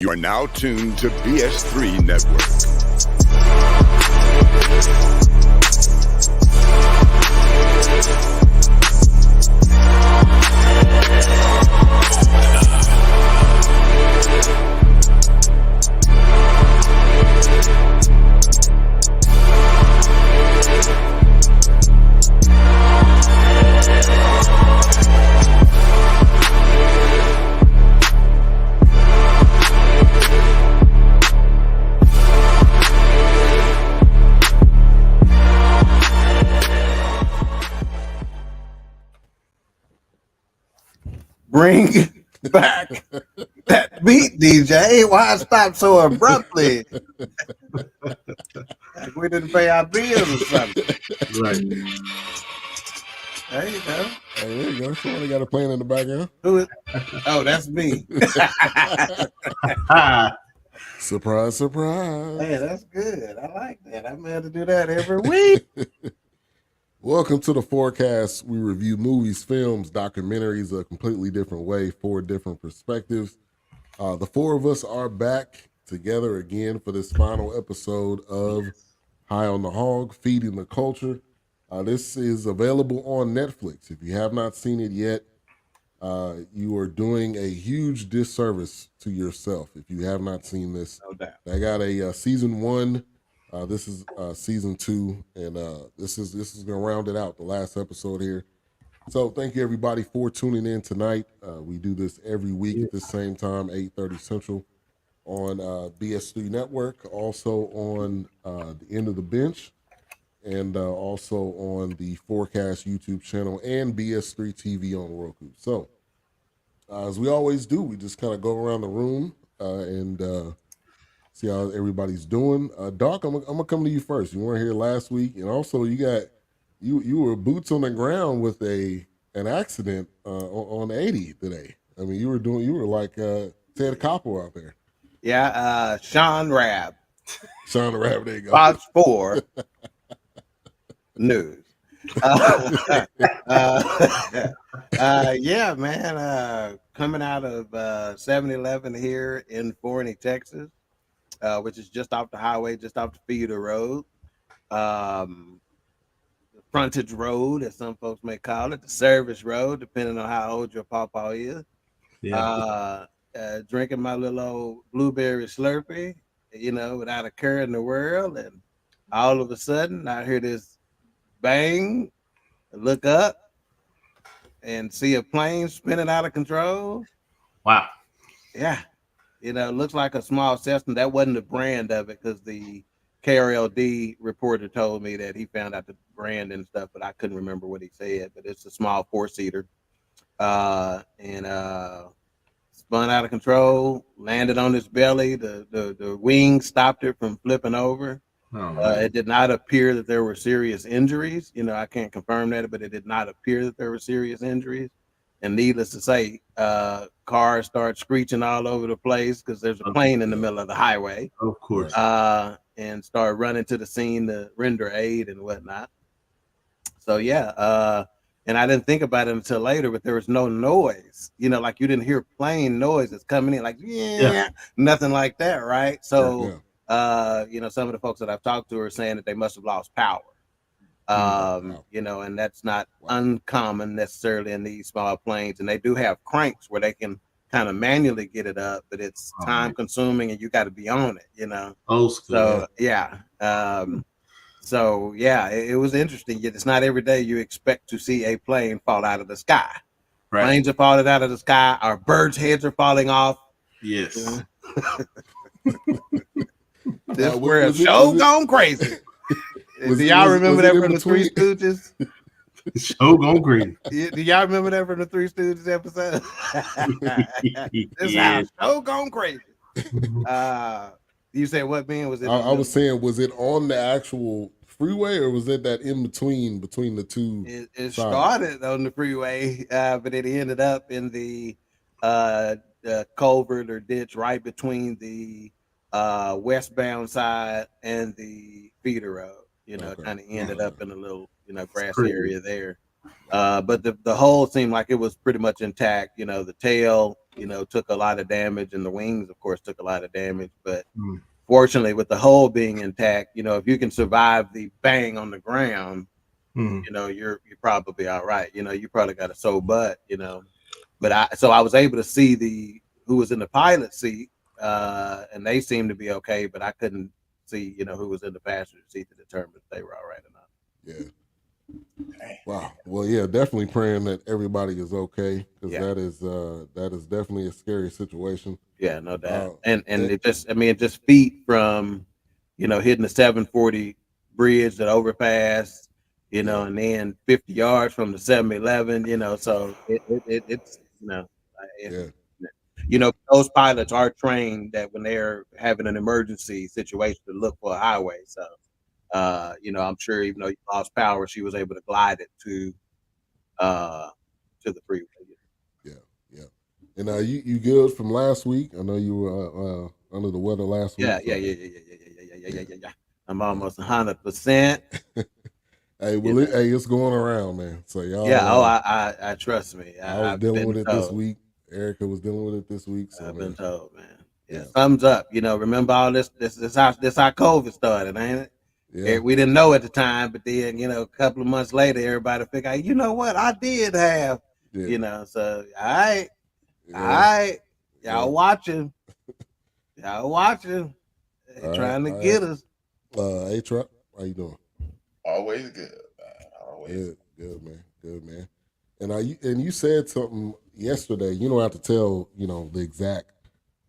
You are now tuned to BS3 Network. Bring back that beat, DJ. Why stop so abruptly? Like we didn't pay our bills or something. Right. There you go. Hey, there you go. Somebody got a plan in the background. Who is? Oh, that's me. Surprise, surprise. Hey, that's good. I like that. I'm going to do that every week. Welcome to the Forecast. We review movies, films, documentaries a completely different way, 4 different perspectives. The 4 of us are back together again for this final episode of High on the Hog, Feeding the Culture. This is available on Netflix. If you have not seen it yet, you are doing a huge disservice to yourself if you have not seen this. No doubt. I got a season 1. This is season 2, and this is going to round it out, the last episode here. So thank you, everybody, for tuning in tonight. We do this every week at the same time, 8:30 Central on BS3 Network, also on the End of the Bench, and also on the Forecast YouTube channel and BS3 TV on Roku. So as we always do, we just kind of go around the room and see how everybody's doing. Doc, I'm gonna come to you first. You weren't here last week, and also you were boots on the ground with an accident on 80 today. I mean, you were like Ted Koppel out there. Yeah, Sean Rabb. Sean Rabb, there you go. Fox 4 News. Yeah, man. Coming out of 7-Eleven here in Forney, Texas. Which is just off the highway, just off the feeder road, frontage road, as some folks may call it, the service road, depending on how old your pawpaw is. Yeah. Drinking my little old blueberry Slurpee, without a care in the world, and all of a sudden I hear this bang, look up, and see a plane spinning out of control. Wow. Yeah. It looks like a small Cessna. That wasn't the brand of it because the KRLD reporter told me that he found out the brand and stuff, but I couldn't remember what he said. But it's a small 4-seater, and spun out of control, landed on his belly. The wing stopped it from flipping over. It did not appear that there were serious injuries. I can't confirm that, but it did not appear that there were serious injuries. And needless to say, cars start screeching all over the place because there's a plane in the middle of the highway. Of course. And start running to the scene to render aid and whatnot. So, yeah. And I didn't think about it until later, but there was no noise. Like you didn't hear plane noises coming in, like, yeah. Nothing like that, right? So, some of the folks that I've talked to are saying that they must have lost power. And that's not uncommon necessarily in these small planes. And they do have cranks where they can kind of manually get it up, but it's time consuming and you got to be on it, Old school. So, yeah. It was interesting. Yet it's not every day you expect to see a plane fall out of the sky. Right. Planes are falling out of the sky. Our birds' heads are falling off. Yes. This world show gone crazy. Do y'all remember that from the Three Stooges? Show gone crazy. Do y'all remember that from the Three Stooges episode? This house show gone crazy. You said what, Ben? Was it? I was saying, was it on the actual freeway or was it that in between the two? It started on the freeway, but it ended up in the culvert or ditch right between the westbound side and the feeder road. Kind of ended up in a little, grass area there. But the whole seemed like it was pretty much intact. The tail took a lot of damage, and the wings, of course, took a lot of damage. But Mm. fortunately, with the hull being intact, if you can survive the bang on the ground, Mm. you're probably all right. You probably got a sore butt. But I was able to see who was in the pilot seat, and they seemed to be okay, but I couldn't see who was in the passenger seat to determine if they were all right or not. Yeah. Wow. Well, yeah, definitely praying that everybody is okay, because Yeah. that is definitely a scary situation. Yeah, no doubt. And It just feet from, hitting the 740 bridge, that overpass, and then 50 yards from the 7-Eleven, so it's, yeah, those pilots are trained that when they're having an emergency situation to look for a highway. So, I'm sure even though you lost power, she was able to glide it to the freeway. yeah, yeah. And you good from last week? I know you were under the weather last week. Yeah. I'm almost 100%. Hey, well, it's going around, man. So y'all. Yeah. Oh, I trust me. I was dealing with it this week. Erica was dealing with it this week. So I've been told, man. Yeah. Yeah. Thumbs up. Remember all this how COVID started, ain't it? Yeah. We didn't know at the time, but then a couple of months later, everybody figured out, you know what, I did have, So all right, y'all watching, trying to get us. Hey, Truck, how you doing? Always good, man. Always good, man. And you said something yesterday. You don't have to tell the exact,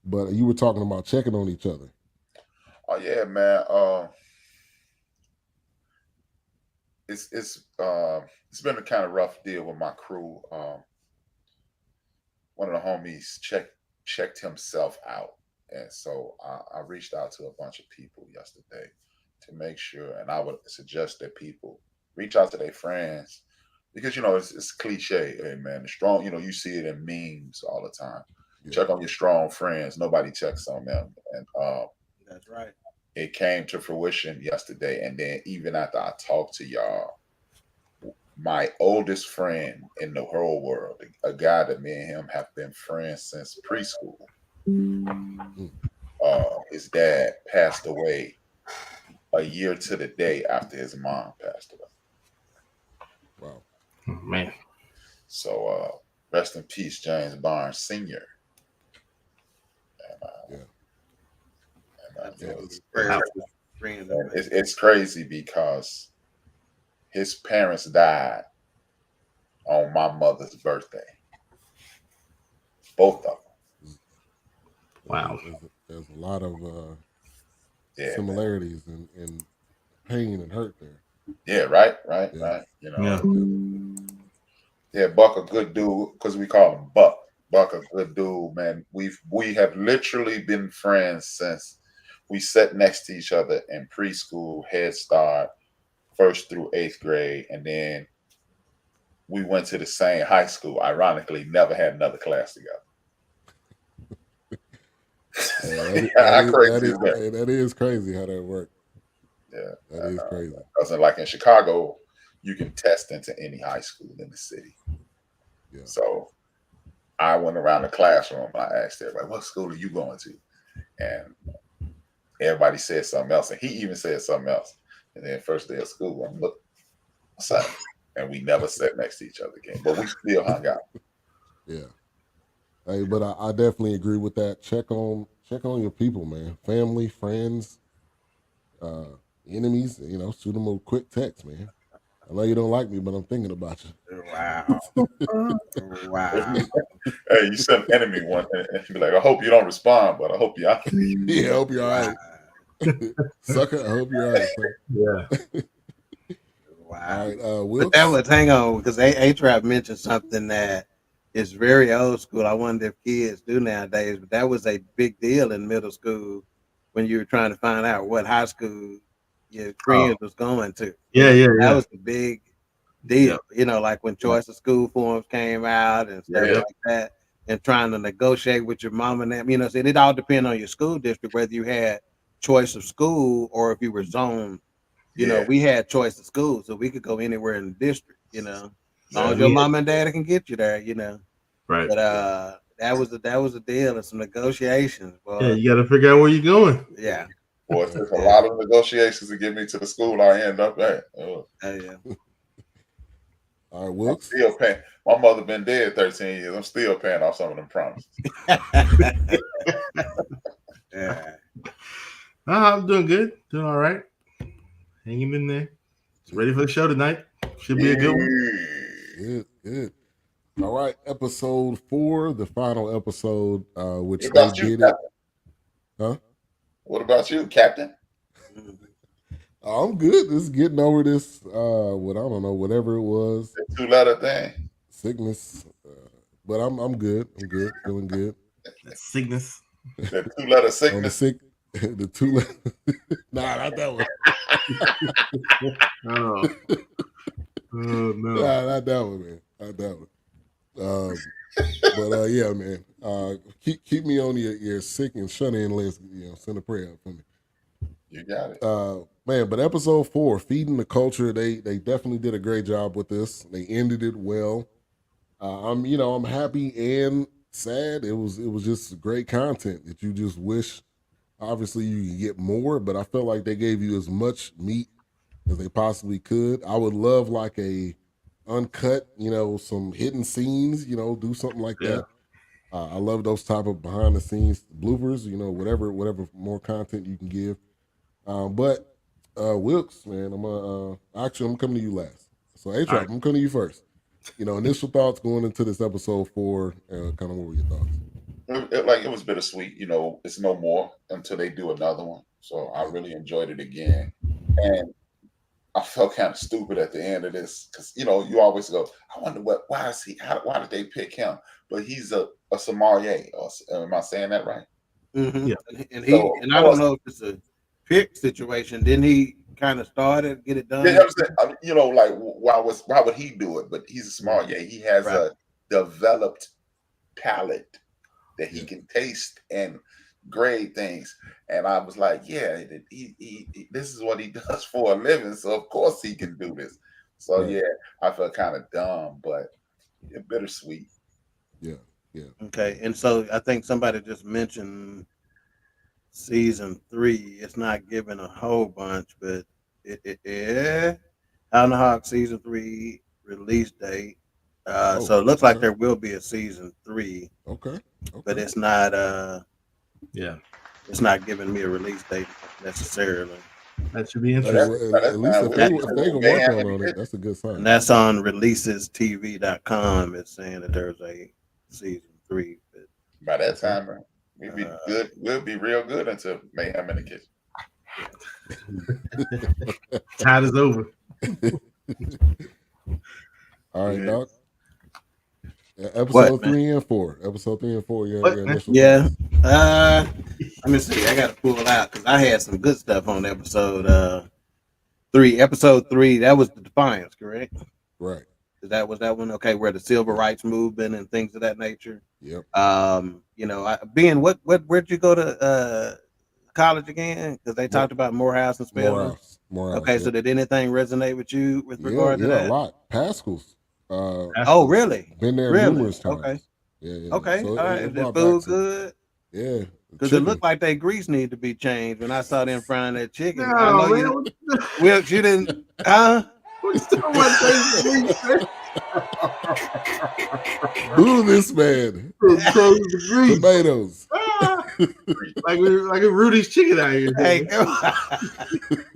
but you were talking about checking on each other. Oh yeah, man. It's been a kind of rough deal with my crew. One of the homies checked himself out, and so I reached out to a bunch of people yesterday to make sure, and I would suggest that people reach out to their friends, because it's cliche, hey man, the strong, you see it in memes all the time. Yeah. Check on your strong friends. Nobody checks on them, and that's right. It came to fruition yesterday, and then even after I talked to y'all, my oldest friend in the whole world, a guy that me and him have been friends since preschool, his dad passed away a year to the day after his mom passed away. Wow. Oh, man. So rest in peace, James Barnes Sr. It's crazy because his parents died on my mother's birthday. Both of them. Wow. There's a lot of similarities and pain and hurt there. Yeah, right. Yeah, Buck a good dude, because we call him Buck. Buck a good dude, man. We have literally been friends since we sat next to each other in preschool, Head Start, 1st through 8th grade, and then we went to the same high school. Ironically, never had another class together. That is crazy how that worked. Yeah, that is crazy. Because like in Chicago, you can test into any high school in the city. Yeah. So I went around the classroom and I asked everybody, "What school are you going to?" And everybody said something else, and he even said something else. And then first day of school, I'm look, what's up? And we never sat next to each other again, but we still hung out. Yeah. Hey, but I definitely agree with that. Check on your people, man. Family, friends, enemies. Shoot them a quick text, man. I know you don't like me, but I'm thinking about you. Wow. Wow. Hey, you send an enemy one and be like, I hope you don't respond, but I hope you are. Yeah, I hope you're all right. Sucker, I hope you're all right. Yeah. Wow. All right, that was, hang on, because A-Trap mentioned something that is very old school. I wonder if kids do nowadays, but that was a big deal in middle school when you were trying to find out what high school your friend was going to. That was a big deal. Like when choice of school forms came out and stuff like that, and trying to negotiate with your mom and them. So it all depends on your school district, whether you had choice of school or if you were zoned. We had choice of school, so we could go anywhere in the district, as long as your mom and dad can get you there, Right. But that was the deal and some negotiations, boy. Yeah, you got to figure out where you're going. Yeah. Boy, it took a lot of negotiations to get me to the school I end up at. Oh yeah. All right, I'm Wilkes. still paying. My mother been dead 13 years. I'm still paying off some of them promises. Yeah. I'm doing good. Doing all right. Hanging in there. Ready for the show tonight. Should be a good one. Good. All right, episode 4, the final episode, which What they about you, did it. Captain? Huh? What about you, Captain? I'm good. Just getting over this, what I don't know, whatever it was, The 2-letter thing. sickness. But I'm good. I'm good. Feeling good. Sickness. The 2-letter On the sickness. the 2 Nah, not that one. Oh no. Nah, not that one, man. Not that one. But yeah, man. Keep me on your sick and shut in list. Send a prayer out for me. You got it. Man, but episode 4, feeding the culture, they definitely did a great job with this. They ended it well. I'm happy and sad. It was just great content that you just wish, obviously, you could get more. But I felt like they gave you as much meat as they possibly could. I would love like a uncut, some hidden scenes. Do something like that. I love those type of behind the scenes bloopers. Whatever more content you can give. But Wilkes, man, I'm coming to you last. So A-Trap, Right. I'm coming to you first. Initial thoughts going into this episode 4. Kind of what were your thoughts? It was bittersweet. It's no more until they do another one. So I really enjoyed it again, and I felt kind of stupid at the end of this because you always go, I wonder why why did they pick him? But he's a sommelier. Am I saying that right? Mm-hmm. Yeah. And So, I don't know if it's a pick situation. Didn't he kind of start it, get it done? Yeah, like why would he do it? But he's a sommelier. He has Right. a developed palate that he can taste and grade things. And I was like, yeah, he this is what he does for a living, so of course he can do this. So Right. yeah, I felt kind of dumb, but bittersweet. Yeah. Okay, and so I think somebody just mentioned season 3. It's not giving a whole bunch, but Hound the Hawk season 3 release date. So it looks like there will be a season 3. Okay. But it's not Yeah. it's not giving me a release date necessarily. That should be Hey, interesting. well, at least if they can work on it, that's a good sign. And that's on releasestv.com. It's saying that there's a season 3. But By that time, we'll be good. We'll be real good until Mayhem in the Kitchen. Tide is over. All right, Yeah. Doc. Episode 3 and 4. Episode 3 and 4. Your initial thoughts. Let me see. I got to pull it out because I had some good stuff on episode 3. Episode 3. That was the Defiance, correct? Right. Was that one? Okay, where the civil rights movement and things of that nature. Yep. Where'd you go to college again? Because they talked about Morehouse and Spelman. Morehouse. Okay, yep. so did anything resonate with you with regard to that? Yeah, a lot. Pascal's. Oh, really? Been there numerous times. Okay. Yeah. Okay. So all right. it Is the brought food back some- good? Yeah. Because it looked like that grease needed to be changed when I saw them frying that chicken. No, I know man. Wilkes, you didn't, huh? Boo this man. Tomatoes. like Rudy's chicken out here. Hey,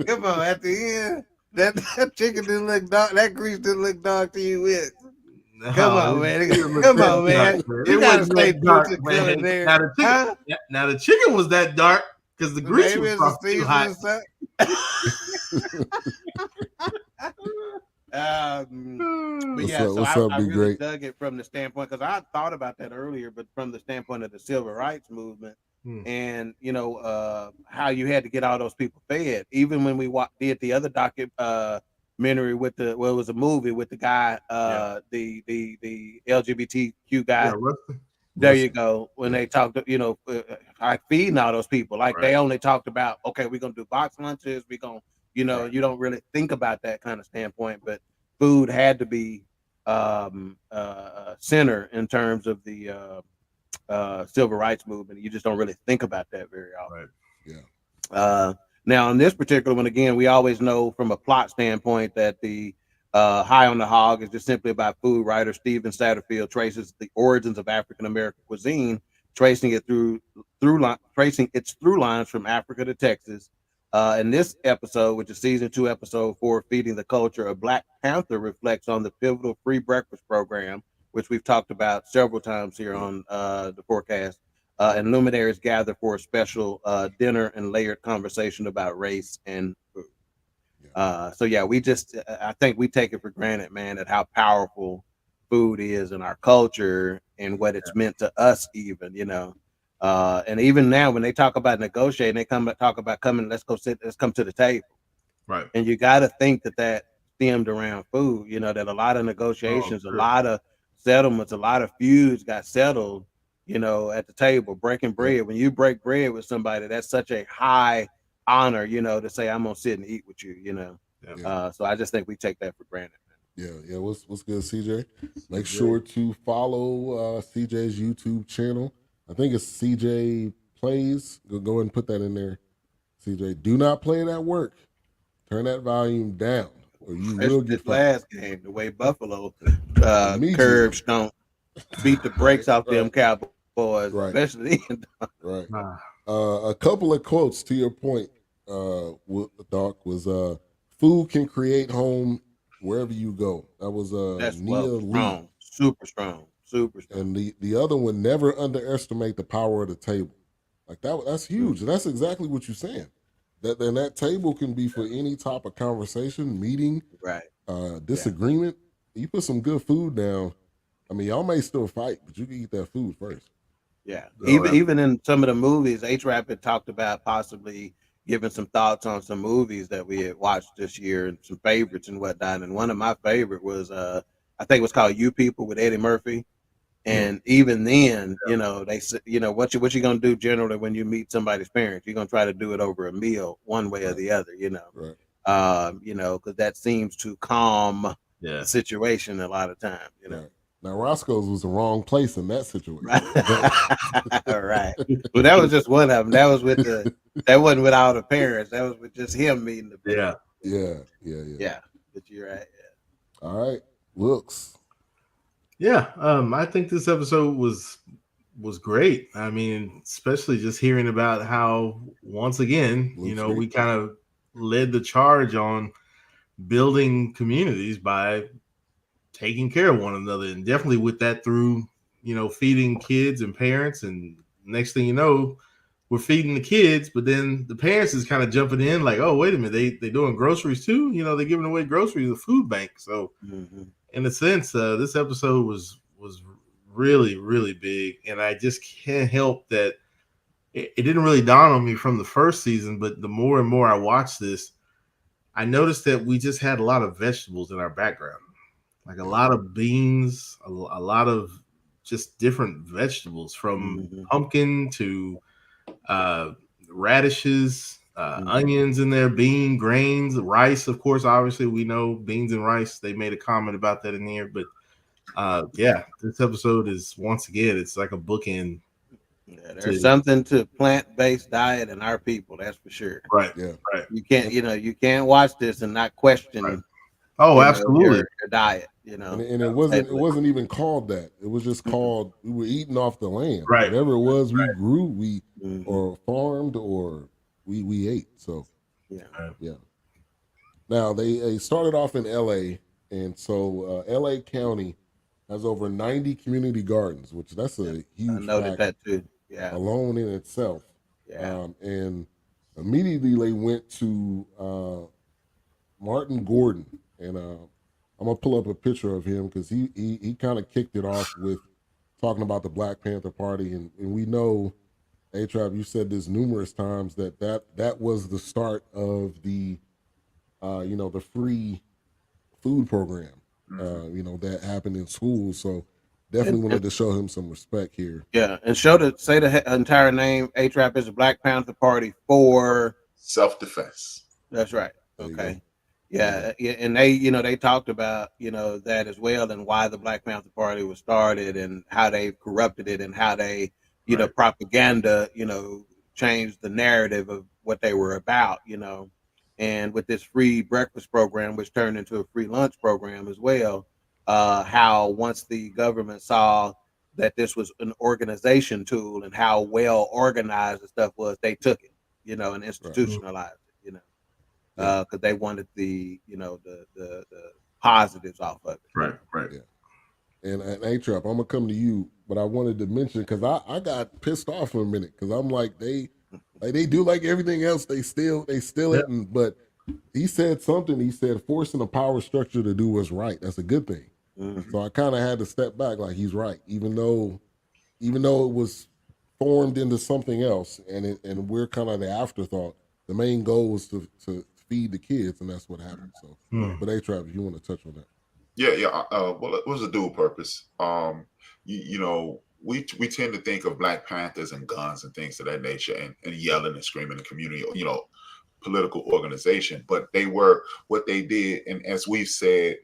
come on. At the end, that chicken didn't look dark. That grease didn't look dark to you, Wilkes. Come on, man. Come on, man. You gotta stay true to culinary. Now the chicken was that dark because the grease was probably too hot. But yeah, so I really dug it from the standpoint because I thought about that earlier, but from the standpoint of the civil rights movement and how you had to get all those people fed. Even when we did the other documentary with it was a movie with the guy, the LGBTQ guy. Yeah, there you go. When they talked, I feeding all those people. Like they only talked about, okay, we're gonna do box lunches. We're gonna, you don't really think about that kind of standpoint, but food had to be center in terms of the civil rights movement. You just don't really think about that very often. Right. Yeah. Now, in this particular one, again, we always know from a plot standpoint that the High on the Hog is just simply about food. Writer Stephen Satterfield traces the origins of African American cuisine, tracing its through lines from Africa to Texas. In this episode, which is season 2, episode 4, Feeding the Culture, of Black Panther reflects on the pivotal free breakfast program, which we've talked about several times here on the forecast. And luminaries gather for a special dinner and layered conversation about race and food. So yeah, I think we take it for granted, man, at how powerful food is in our culture and what it's meant to us, even, and even now when they talk about negotiating, they talk about coming, let's come to the table. Right. And you got to think that stemmed around food, that a lot of negotiations, a lot of settlements, a lot of feuds got settled, at the table, breaking bread. When you break bread with somebody, that's such a high honor, to say, I'm gonna sit and eat with you, so I just think we take that for granted. Yeah. What's good, CJ? Make sure to follow CJ's YouTube channel. I think it's CJ Plays. Go ahead and put that in there. CJ, do not play it at work. Turn that volume down, or you will get this last game, the way Buffalo Immediately. Curbs don't beat the brakes off them Cowboys, Right. especially. Right. A couple of quotes to your point, Doc, was food can create home wherever you go. That was That's Nia Lee. strong, super strong. And the other one, never underestimate the power of the table. Like that's huge. And that's exactly what you're saying. That table can be for any type of conversation, meeting, right, disagreement. You put some good food down. I mean, y'all may still fight, but you can eat that food first. Yeah. Even in some of the movies, H-Rap had talked about possibly giving some thoughts on some movies that we had watched this year and some favorites and whatnot. And one of my favorite was I think it was called You People with Eddie Murphy. And even then, they said, what you gonna do generally when you meet somebody's parents? You're gonna try to do it over a meal, one way or the other, Right. because that seems to calm the situation a lot of times, Right. Now Roscoe's was the wrong place in that situation. Right. Well, that was just one of them. That was that wasn't with all the parents. That was with just him meeting the parents. Yeah. But you're right. Yeah. All right. Looks. Yeah. I think this episode was great. I mean, especially just hearing about how once again, we kind of led the charge on building communities by taking care of one another, and definitely with that through feeding kids and parents, and next thing you know, we're feeding the kids, but then the parents is kind of jumping in like, oh, wait a minute, they doing groceries too, they're giving away groceries, the food bank. So in a sense, this episode was really, really big, and I just can't help that it didn't really dawn on me from the first season, but the more and more I watched this, I noticed that we just had a lot of vegetables in our background. Like a lot of beans, a lot of just different vegetables, from pumpkin to radishes, onions in there, bean, grains, rice. Of course, obviously, we know beans and rice. They made a comment about that in here. But this episode is, once again, it's like a bookend. Yeah, there's something to plant-based diet and our people, that's for sure. Right. Yeah. Right. You can't watch this and not question. Right. Oh, absolutely. Your diet, And it wasn't even called that. It was just called, we were eating off the land. Right. Whatever it was we grew, or farmed, or we ate. So yeah. Now they started off in LA, and so LA County has over 90 community gardens, which that's a huge I noted that too. Yeah. Alone in itself. Yeah. And immediately they went to Martin Gordon, and I'm gonna pull up a picture of him because he kind of kicked it off with talking about the Black Panther Party, and we know, A-Trap, you said this numerous times that was the start of the the free food program that happened in schools. So definitely wanted to show him some respect here. Yeah, and say the entire name. A-Trap is the Black Panther Party for self-defense. That's right. Okay. And they talked about that as well, and why the Black Panther Party was started, and how they corrupted it, and how they propaganda changed the narrative of what they were about, and with this free breakfast program, which turned into a free lunch program as well, how once the government saw that this was an organization tool and how well organized the stuff was, they took it, and institutionalized it, because they wanted the positives off of it. Right. Yeah. And A-Trap, I'm gonna come to you, but I wanted to mention because I got pissed off for a minute because I'm like they do like everything else, they steal it, but he said something. He said forcing a power structure to do what's right. That's a good thing. Mm-hmm. So I kind of had to step back, like he's right, even though it was formed into something else, and we're kind of the afterthought. The main goal was to feed the kids, and that's what happened. So, but A-Trap, if you want to touch on that. Yeah. Well, it was a dual purpose. We tend to think of Black Panthers and guns and things of that nature, and yelling and screaming in the community, political organization. But they were what they did, and as we've said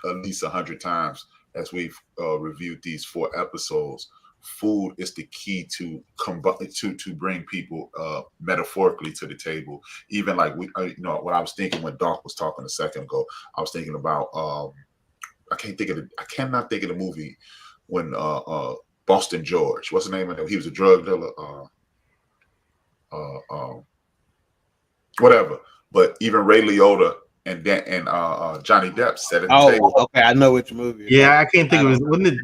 at least 100 times, as we've reviewed these 4 episodes, food is the key to bring people metaphorically to the table. Even like what I was thinking when Doc was talking a second ago, I was thinking about I cannot think of the movie when Boston George, what's the name of it? He was a drug dealer. Whatever. But even Ray Liotta and Johnny Depp said it. Okay, I know which movie. Yeah, I can't think of it. Wasn't it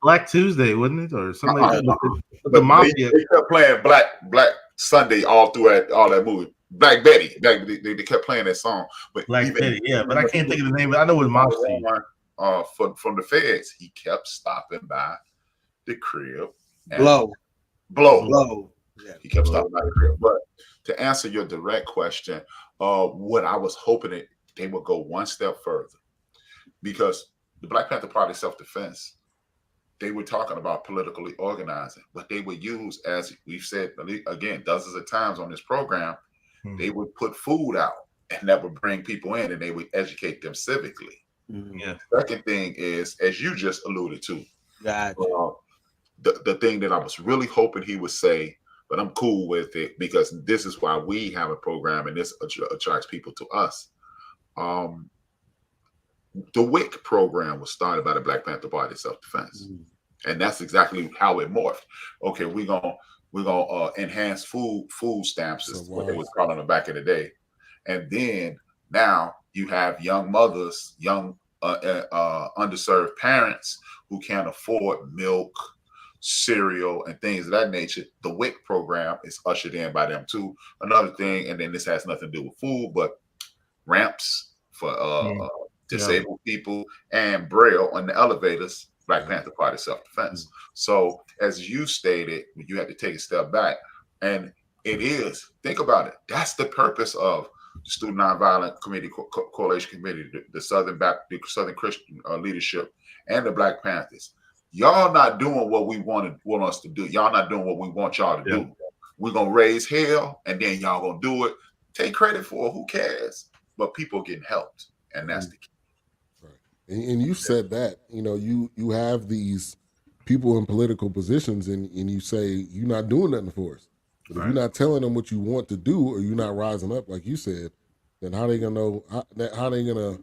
Black Tuesday? Wasn't it, or something like that? The mafia. They kept playing Black Sunday all throughout all that movie. Black Betty. They kept playing that song. But Black Betty, yeah. But I can't think of the name. But I know what mafia. From the feds, he kept stopping by the crib. Blow. Yeah, he kept stopping by the crib. But to answer your direct question, what I was hoping they would go one step further, because the Black Panther Party self-defense, they were talking about politically organizing, but they would use, as we've said again dozens of times on this program, they would put food out, and that would bring people in, and they would educate them civically. Yeah. Second thing is, as you just alluded to, gotcha. The thing that I was really hoping he would say, but I'm cool with it because this is why we have a program and this attracts people to us. The WIC program was started by the Black Panther Party self-defense, and that's exactly how it morphed. Okay, we're gonna enhance food stamps is what they was calling them back in the day, and then now you have young mothers, young underserved parents who can't afford milk, cereal, and things of that nature. The WIC program is ushered in by them too. Another thing, and then this has nothing to do with food, but ramps for disabled people and Braille on the elevators, Black Panther Party self-defense. So as you stated, you had to take a step back, and it is, think about it, that's the purpose of the Student Nonviolent Committee, Coalition Committee, the Southern Christian leadership, and the Black Panthers. Y'all not doing what we want us to do. Y'all not doing what we want y'all to do. We're going to raise hell, and then y'all going to do it. Take credit for it. Who cares? But people getting helped, and that's the key. Right. And you said that, you have these people in political positions, and you say, you're not doing nothing for us. But if you're not telling them what you want to do, or you're not rising up, like you said, then how they going to know, how they going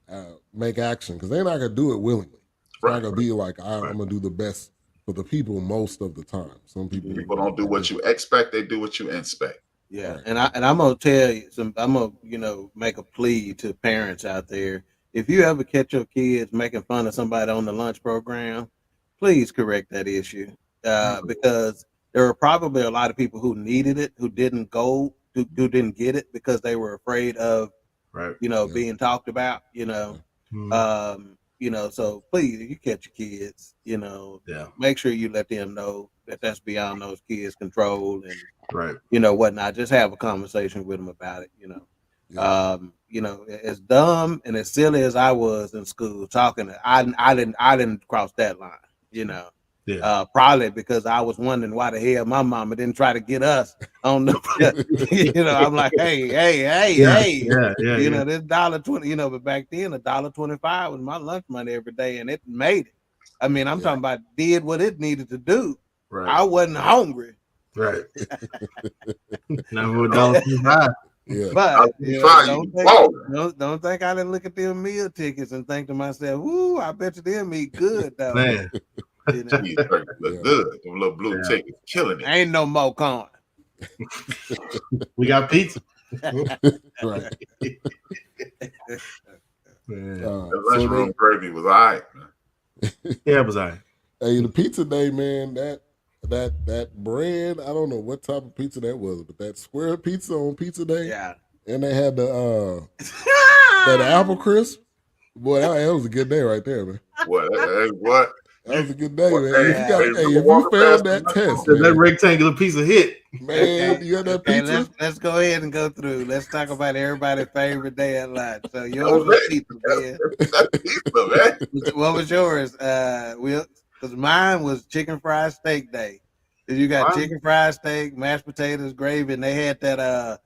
to make action? Because they're not going to do it willingly. It's not going to be like, I'm going to do the best for the people most of the time. Some people don't do what you expect, they do what you inspect. Yeah, right. and I'm gonna tell you I'm gonna make a plea to parents out there. If you ever catch your kids making fun of somebody on the lunch program, please correct that issue, because there were probably a lot of people who needed it, who didn't go, who didn't get it because they were afraid of, being talked about, so please, if you catch your kids, make sure you let them know that that's beyond those kids' control, and whatnot. Just have a conversation with them about it. As dumb and as silly as I was in school talking, I didn't cross that line. Probably because I was wondering why the hell my mama didn't try to get us on the, I'm like, hey, this $1.20, but back then $1.25 was my lunch money every day, and it made it. I mean, I'm talking about did what it needed to do. Right. I wasn't hungry. Right. Number $1.25. Yeah. But don't think I didn't look at them meal tickets and think to myself, "Ooh, I bet you them eat good though." Man, look good. Them little blue tickets killing it. Ain't no more corn. We got pizza. Right. The lunchroom gravy was all right, man. Yeah, it was all right. Hey, the pizza day, man, that bread, I don't know what type of pizza that was, but that square pizza on pizza day. Yeah. And they had the that apple crisp. Boy, that was a good day right there, man. What? That was a good day, man. If you failed that test, man, that rectangular pizza hit. Man, you got that pizza? Let's go ahead and go through. Let's talk about everybody's favorite day at lunch. So yours was pizza, man. What was yours? Because mine was chicken fried steak day. You got chicken fried steak, mashed potatoes, gravy, and they had that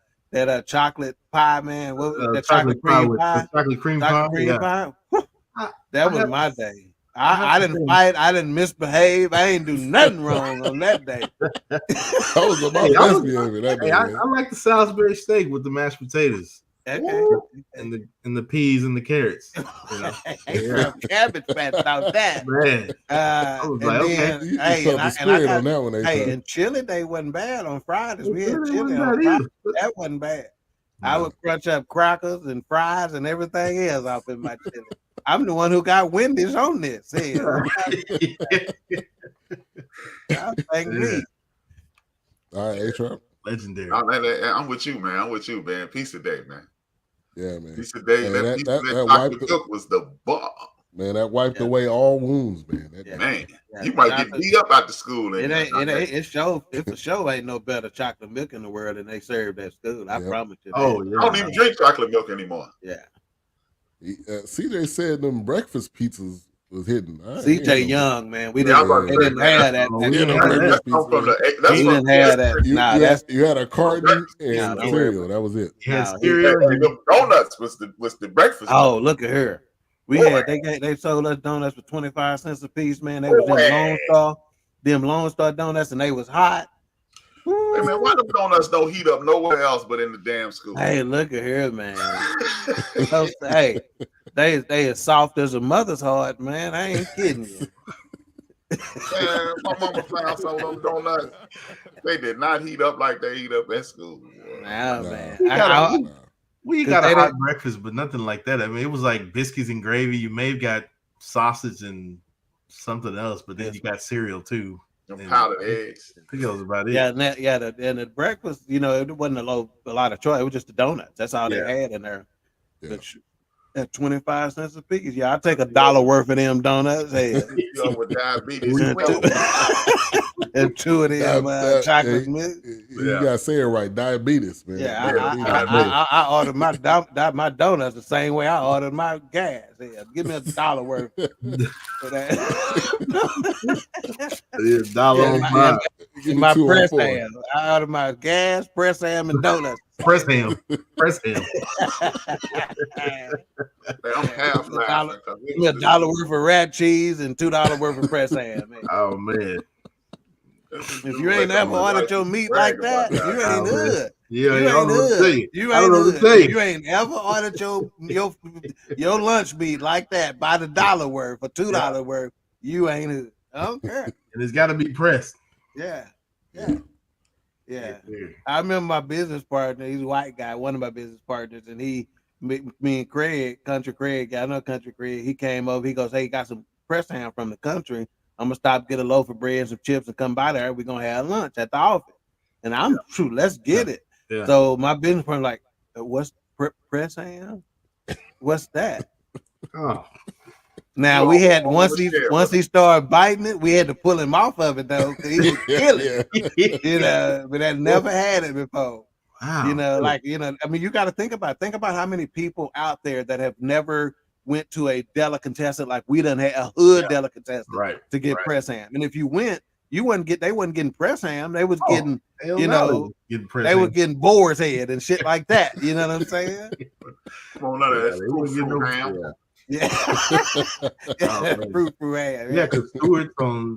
chocolate pie, man. What was that chocolate cream pie? Chocolate cream pie. That was my day. I didn't fight. I didn't misbehave. I ain't do nothing wrong on that day. I was about best behavior that day. I like the Salisbury steak with the mashed potatoes. Okay. And the peas and the carrots. You know? Cabbage fat about that. Man. I was like, okay. And chili day wasn't bad on Fridays. We had chili on Fridays. That wasn't bad. No. I would crunch up crackers and fries and everything else off in my chili. I'm the one who got Wendy's on this. Thank me. All right, A-Trap. Legendary. I'm with you, man. Pizza day, man. Yeah, man. Pizza day. That pizza that chocolate milk was the bomb. Man, that wiped away all wounds, man. You might get beat up after school. If a show ain't no better chocolate milk in the world than they served at school. I promise you. Oh, yeah. I don't even drink chocolate milk anymore. Yeah. CJ said them breakfast pizzas was hidden. CJ Young, man. We didn't have that. We didn't have that. You had a carton and cereal. That was it. Donuts was the breakfast. Oh, look at her. They sold us donuts for 25 cents a piece, man. They was them Lone Star donuts, and they was hot. Hey, man, why the donuts don't heat up nowhere else but in the damn school? Hey, look at here, man. Hey, they as soft as a mother's heart, man. I ain't kidding you. Man, my mama found some of them donuts. They did not heat up like they heat up at school. Man. We got a hot breakfast, but nothing like that. I mean, it was like biscuits and gravy. You may have got sausage and something else, but then you got cereal too. Powdered eggs. I think that was about it. Yeah, and the breakfast, it wasn't a lot of choice. It was just the donuts. That's all they had in there. Yeah. At 25 cents a piece. Yeah, I'll take $1 worth of them donuts. Hey, with diabetes. And two of them chocolate milk. You gotta say it right, diabetes, man. Yeah, I ordered my donuts the same way I ordered my gas. Yeah, give me $1 worth for that. My press ham. I ordered my gas, press ham, and donuts. Press ham. I'm half laughing. $1 worth of rat cheese and $2 worth of press ham. Man. Oh man. If you ain't ever ordered your meat like that, you ain't hood. You ain't hood. You ain't ever ordered your lunch meat like that by the $1 worth or $2 worth. You ain't hood. I don't care. And it's got to be pressed. Yeah. I remember my business partner. He's a white guy. One of my business partners, and me and Craig, Country Craig. I know Country Craig. He came over. He goes, "Hey, got some press ham from the country. I'm gonna stop, get a loaf of bread and some chips, and come by there. We're gonna have lunch at the office." And I'm let's get it. Yeah. So my business partner like, "What's press ham? What's that?" Oh. Now we had once he started biting it, we had to pull him off of it though, because he was killing it. But I never had it before. Wow. I mean, you got to think about how many people out there that have never went to a delicatessen like we done had a hood delicatessen Right. to get press ham. And if you went, they wasn't getting press ham. They was getting, Hell you no, know, press they ham. were getting boar's head and shit like that. You know what I'm saying? Come on, none of that they wouldn't get no ham. Yeah. Fruit ham. Yeah, because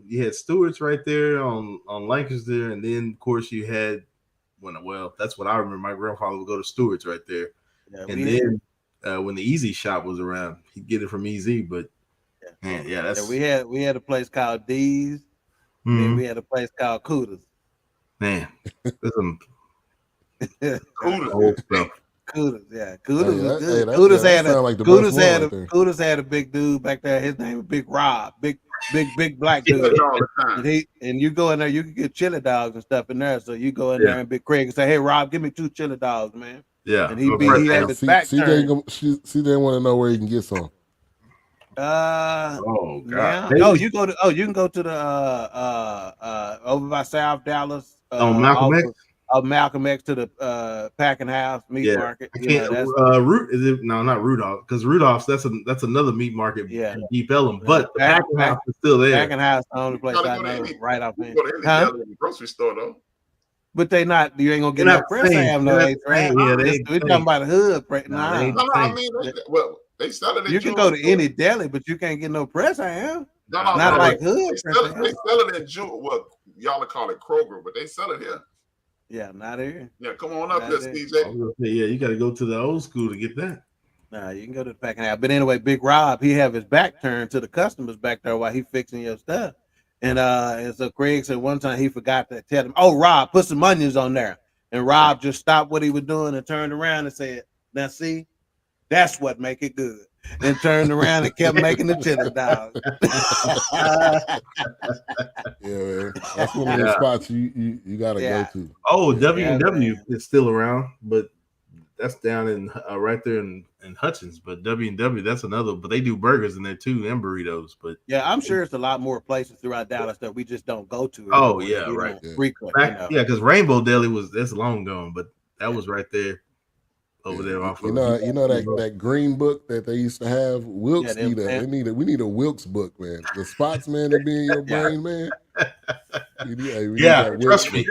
you had Stewart's right there on Lancaster, and then of course you had that's what I remember. My grandfather would go to Stewart's right there, and then when the Easy Shop was around, he'd get it from Easy. But that's we had a place called D's. Mm-hmm. Then we had a place called Cooters. Man, there's some old stuff. Cooters, yeah. Cooters was good. Cooters had a big dude back there. His name was Big Rob. Big black dude. And you go in there, you can get chili dogs and stuff in there. So you go in there and Big Craig and say, "Hey Rob, give me 2 chili dogs, man." Yeah. And he had his back turned. CJ want to know where he can get some. Oh God. Yeah. You can go to the over by South Dallas. Malcolm X. Malcolm X to the Packing House meat market. I can't. Not Rudolph, because Rudolph's that's another meat market. In Deep Ellum, but the Packing House is still there. Packing House, the only place I know right off there. The grocery store though. But they not. You ain't gonna get no press ham though. We talking about the hood. I mean, they sell it. You can go to any deli, but you can't get no press ham. Not like hood. They sell it in Jewel. Well, y'all call it Kroger, but they sell it here. Yeah, not here. Yeah, come on up there, CJ. Yeah, you got to go to the old school to get that. Nah, you can go to the Packing House. But anyway, Big Rob, he have his back turned to the customers back there while he fixing your stuff. And so Craig said one time he forgot to tell him, "Oh, Rob, put some onions on there." And Rob just stopped what he was doing and turned around and said, "Now see, that's what make it good." And turned around and kept making the chili dog. Yeah, man. That's one of the spots you gotta go to. Oh, W&W is still around, but that's down in right there in Hutchins. But W&W, that's another. But they do burgers in there too and burritos. But yeah, I'm sure it's a lot more places throughout Dallas that we just don't go to. Oh yeah, right. Frequent, yeah, because Rainbow Deli that's long gone, but that was right there. Over there, you know that green book that they used to have. Wilkes we need a Wilkes book, man. The spots, man, that be in your brain, man. Trust me.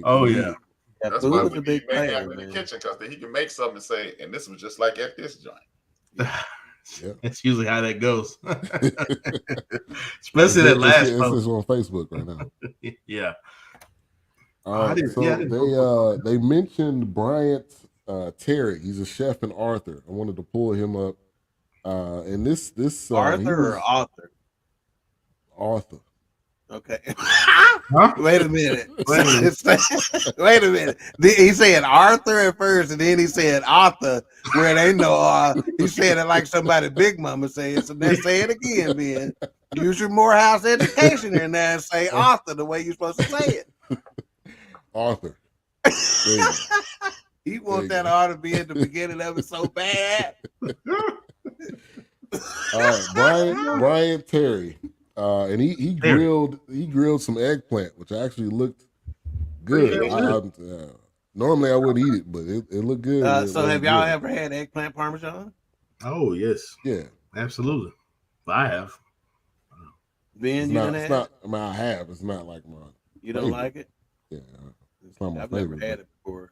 Oh yeah, that's why we big man in the kitchen, because he can make something and say, "And this was just like at this joint." Yeah. That's usually how that goes. Especially that last post. This is on Facebook right now. Yeah. They mentioned Bryant Terry. He's a chef in Arthur. I wanted to pull him up. And this Arthur or Arthur? Arthur. Okay. Huh? Wait a minute. Wait a minute. He said Arthur at first, and then he said Arthur, where they know he said it like somebody Big Mama said. So then say it again, man. Use your Morehouse education in there and say Arthur the way you're supposed to say it. Arthur. He wants that R to be at the beginning of it so bad. All right, Brian Terry, and he grilled some eggplant, which actually looked good. Normally I wouldn't eat it, but it looked good. So have y'all ever had eggplant parmesan? Oh yes, yeah, absolutely. I have. Ben, it's not. I mean, I have. It's not like mine. You don't like it? Yeah. I've never had it before.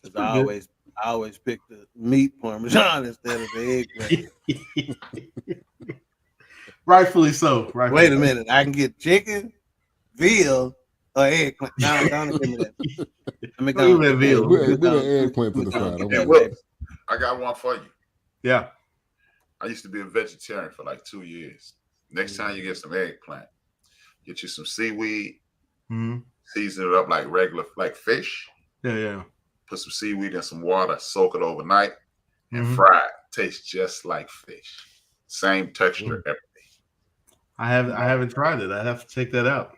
Because I always pick the meat parmesan instead of the eggplant. Rightfully so. Wait a minute. I can get chicken, veal, or eggplant. No, don't give me that. Let me go. Veal. Put an eggplant to the side. I got one for you. Yeah. I used to be a vegetarian for like 2 years. Next time you get some eggplant, get you some seaweed. Mm-hmm. Season it up like fish. Yeah. Put some seaweed in some water, soak it overnight, and fry it. Tastes just like fish. Same texture, everything. I haven't tried it. I have to check that out.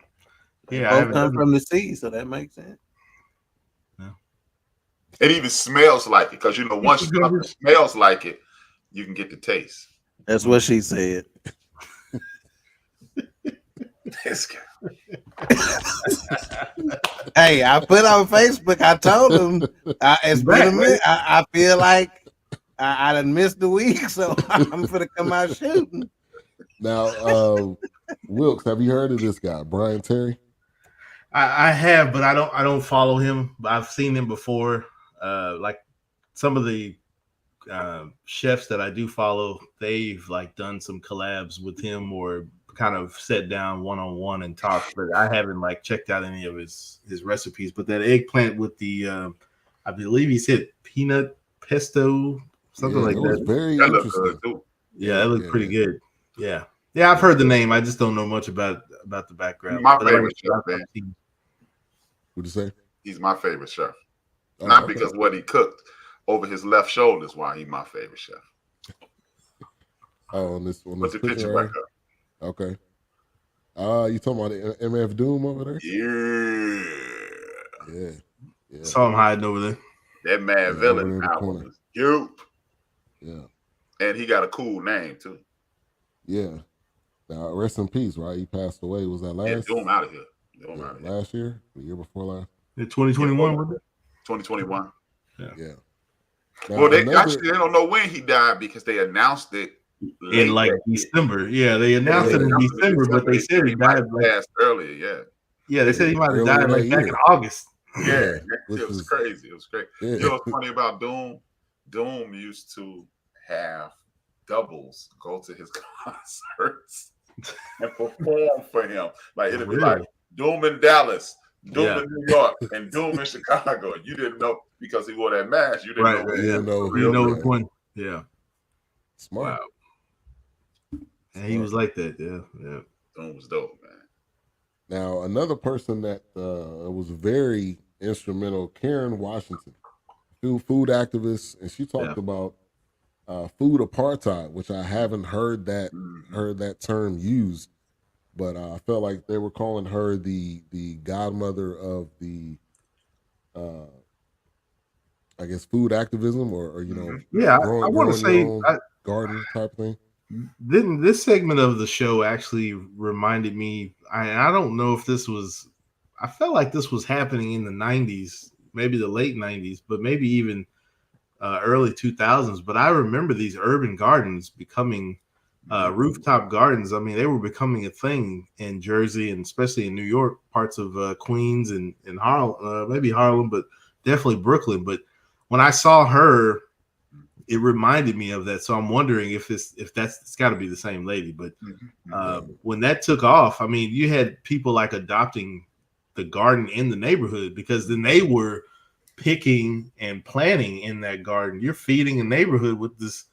Yeah, both come from the sea, so that makes sense. Yeah. It even smells like it, because once something smells like it, you can get the taste. That's what she said. This guy. Hey, I put on Facebook. I told him it's been a minute. I I done missed the week, so I'm gonna come out shooting. Now, Wilkes, have you heard of this guy, Brian Terry? I have, but I don't follow him. But I've seen him before. Like some of the chefs that I do follow, they've like done some collabs with him or kind of sat down one-on-one and talked, but I haven't like checked out any of his recipes. But that eggplant with the I believe he said peanut pesto, something like it that. was very That looked interesting. good too. Yeah, that looked pretty good. Yeah, I've heard the name. I just don't know much about the background. My But favorite chef, man. What'd you say? He's my favorite chef. Oh, Not okay. because what he cooked over his left shoulder is why he's my favorite chef. Oh, on this Put the picture picture right back up. Okay. You talking about the MF Doom over there? Yeah. Yeah. Saw him hiding over there. That Mad over Villain there in the album corner. was cute. Yeah. And he got a cool name too. Yeah. Now, rest in peace, right? He passed away. Was that last? Doom out of here. Doom out of here. Last year? The year before last? In 2021, was it? 2021. Yeah. Now, Well, they don't know when he died because they announced it in like December. Yeah, they announced it in December, but they said he died like earlier. Yeah. Yeah, they said he might have died like back in August. Yeah, it was crazy. It was great. Yeah. You know what's funny about Doom? Doom used to have doubles go to his concerts and perform for him. Like it'd be like Doom in Dallas, Doom in New York, and Doom in Chicago. You didn't know because he wore that mask. You didn't know. You know which one. Yeah. Smart. Wow. And he was like that. Yeah. Doom was dope, man. Now, another person that was very instrumental, Karen Washington, food activist, and she talked about food apartheid, which I haven't heard that term used, but I felt like they were calling her the godmother of the I guess food activism or you know I want to say garden type thing. Then this segment of the show actually reminded me. I don't know if this was. I felt like this was happening in the 90s, maybe the late 90s, but maybe even early 2000s. But I remember these urban gardens becoming rooftop gardens. I mean, they were becoming a thing in Jersey and especially in New York, parts of Queens and Harlem, maybe Harlem, but definitely Brooklyn. But when I saw her, it reminded me of that. So I'm wondering if it's got to be the same lady. But when that took off, I mean, you had people like adopting the garden in the neighborhood because then they were picking and planting in that garden. You're feeding a neighborhood with this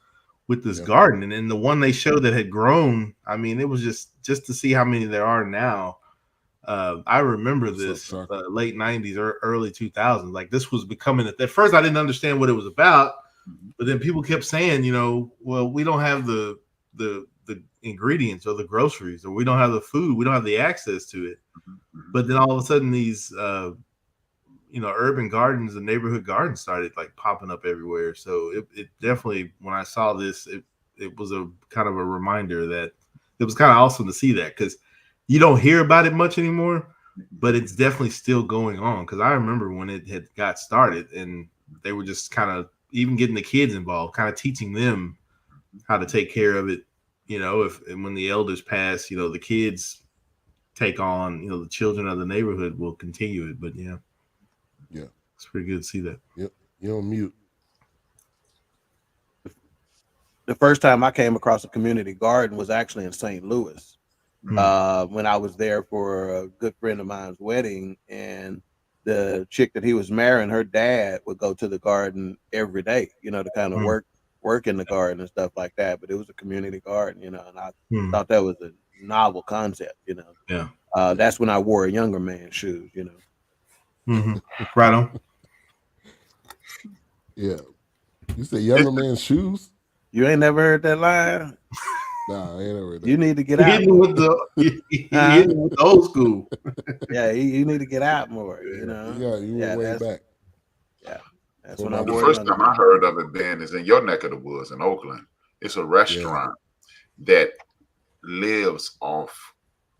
garden. And then the one they showed that had grown, I mean, it was just to see how many there are now. I remember this late 90s or early 2000s. Like this was becoming at first I didn't understand what it was about. But then people kept saying, you know, well, we don't have the ingredients or the groceries, or we don't have the food, we don't have the access to it. But then all of a sudden, these urban gardens and neighborhood gardens started like popping up everywhere. So it definitely, when I saw this, it was a kind of a reminder that it was kind of awesome to see that because you don't hear about it much anymore, but it's definitely still going on. Because I remember when it had got started, and they were just kind of even getting the kids involved, kind of teaching them how to take care of it. You know, when the elders pass, you know, the kids take on, you know, the children of the neighborhood will continue it. But yeah, it's pretty good to see that. Yep, you're on mute. The first time I came across a community garden was actually in St. Louis when I was there for a good friend of mine's wedding, and the chick that he was marrying, her dad would go to the garden every day, you know, to kind of work in the garden and stuff like that. But it was a community garden, you know, and I thought that was a novel concept, you know. Yeah. That's when I wore a younger man's shoes, you know. Right on. Yeah. You say younger man's shoes? You ain't never heard that line? Nah, I ain't never heard that. You need to get out. With the old school. Yeah, you need to get out more, you know. Yeah, you went way back. Yeah. That's when I the first time I heard of it, Ben, is in your neck of the woods in Oakland. It's a restaurant that lives off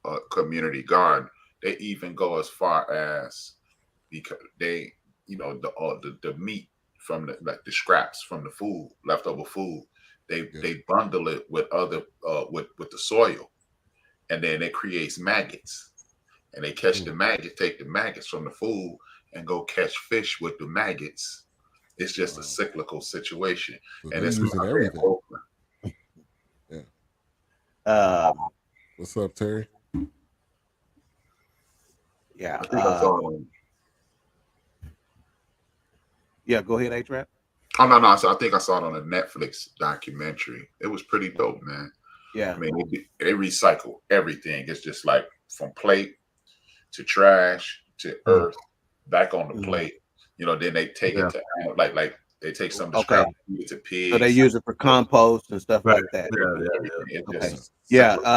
a community garden. They even go as far as because they, you know, the meat from the scraps from the food, leftover food. They bundle it with other with the soil, and then it creates maggots. And they catch the maggots, take the maggots from the food, and go catch fish with the maggots. It's just a cyclical situation, So and they're it's using everything. Yeah. What's up, Terry? Yeah. I think I saw it. Yeah, go ahead, H-Rap. Oh no, no! So I think I saw it on a Netflix documentary. It was pretty dope, man. Yeah. I mean, they recycle everything. It's just like from plate to trash to earth, back on the plate. You know, then they take it to like they take some of the scrap to pigs. So they use it for compost and stuff like that.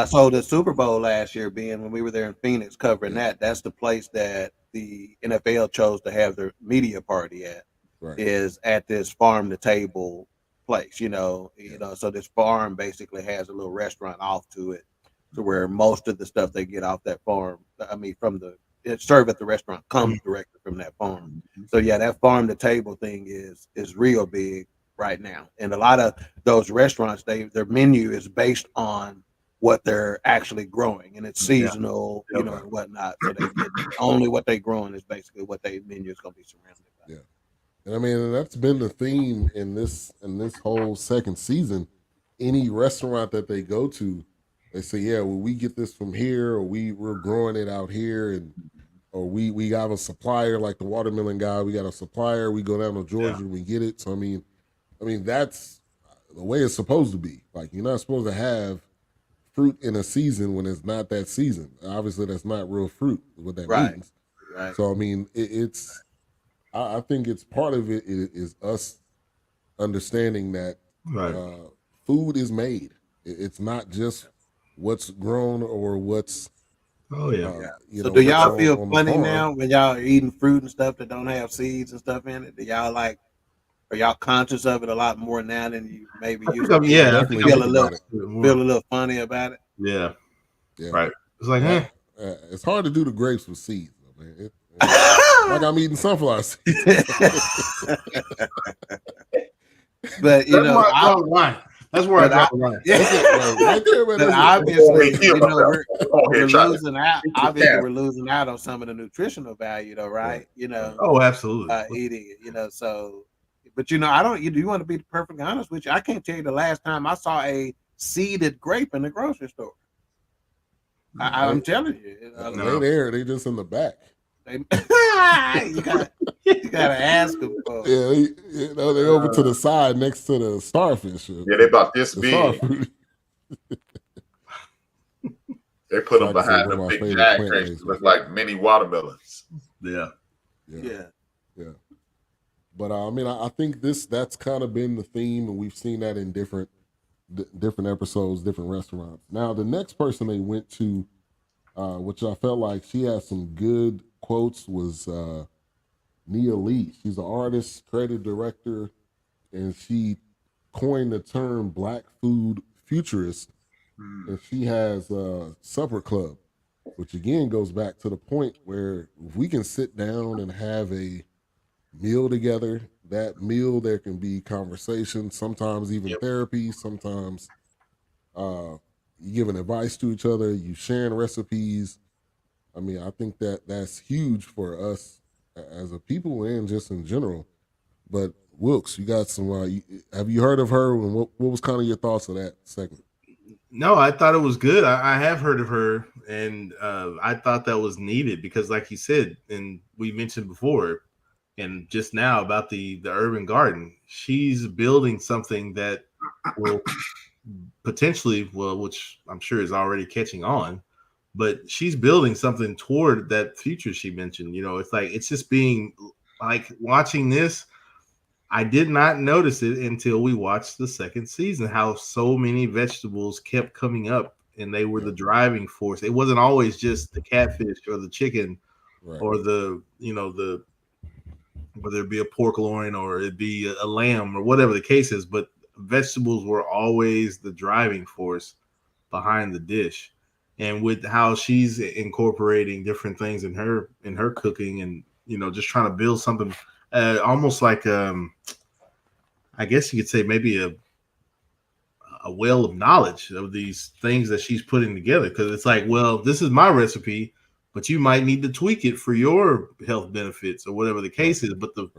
So the Super Bowl last year, being when we were there in Phoenix covering that's the place that the NFL chose to have their media party at. Is at this farm to table place, you know, so this farm basically has a little restaurant off to it, to where most of the stuff they get off that farm, I mean, from the served at the restaurant, comes directly from that farm. So yeah, that farm to table thing is real big right now, and a lot of those restaurants, their menu is based on what they're actually growing, and it's seasonal, you know, and whatnot. So they get only what they're growing is basically what their menu is going to be surrounded by. Yeah. And I mean, that's been the theme in this whole second season. Any restaurant that they go to, they say, yeah, well, we get this from here, or we're growing it out here, and or we have a supplier like the watermelon guy. We got a supplier. We go down to Georgia and we get it. So I mean, that's the way it's supposed to be. Like, you're not supposed to have fruit in a season when it's not that season. Obviously, that's not real fruit. What that means. Right. So I mean, it's. I think it's part of it is us understanding that food is made. It's not just what's grown or what's. So do y'all feel funny now when y'all are eating fruit and stuff that don't have seeds and stuff in it? Do y'all are y'all conscious of it a lot more now than you maybe used to? Definitely feel a little funny about it. Yeah. Right. It's like, it's hard to do the grapes with seeds, man. Like I'm eating sunflower seeds. But you know, that's where I draw the line. Right there, but obviously, you know, we're losing out. Obviously, we're losing out on some of the nutritional value, though, right? You know. Oh, absolutely. Eating it, you know. So, but you know, I don't. You want to be perfectly honest with you? I can't tell you the last time I saw a seeded grape in the grocery store. I'm telling you, they there. They just in the back. you gotta ask them. Yeah, they're over to the side next to the starfish. Yeah, they about this big. They put them behind the big giant crates. Look like mini watermelons. Yeah. But I mean, I think that's kind of been the theme, and we've seen that in different episodes, different restaurants. Now, the next person they went to, which I felt like she had some good quotes, was Nia Lee. She's an artist, creative director, and she coined the term Black food futurist. And she has a supper club, which again goes back to the point where if we can sit down and have a meal together, that meal, there can be conversation, sometimes even therapy, sometimes you giving advice to each other, you sharing recipes. I mean, I think that's huge for us as a people and just in general. But Wilkes, you got some. Have you heard of her? And what was kind of your thoughts of that segment? No, I thought it was good. I have heard of her, and I thought that was needed because, like you said, and we mentioned before, and just now about the urban garden, she's building something that will potentially, which I'm sure is already catching on, but she's building something toward that future she mentioned. You know, it's like, it's just being like watching this. I did not notice it until we watched the second season, how so many vegetables kept coming up and they were the driving force. It wasn't always just the catfish or the chicken or whether it be a pork loin or it be a lamb or whatever the case is, but vegetables were always the driving force behind the dish. And with how she's incorporating different things in her cooking and, you know, just trying to build something almost like I guess you could say maybe a well of knowledge of these things that she's putting together, because it's like, well, this is my recipe, but you might need to tweak it for your health benefits or whatever the case is. But the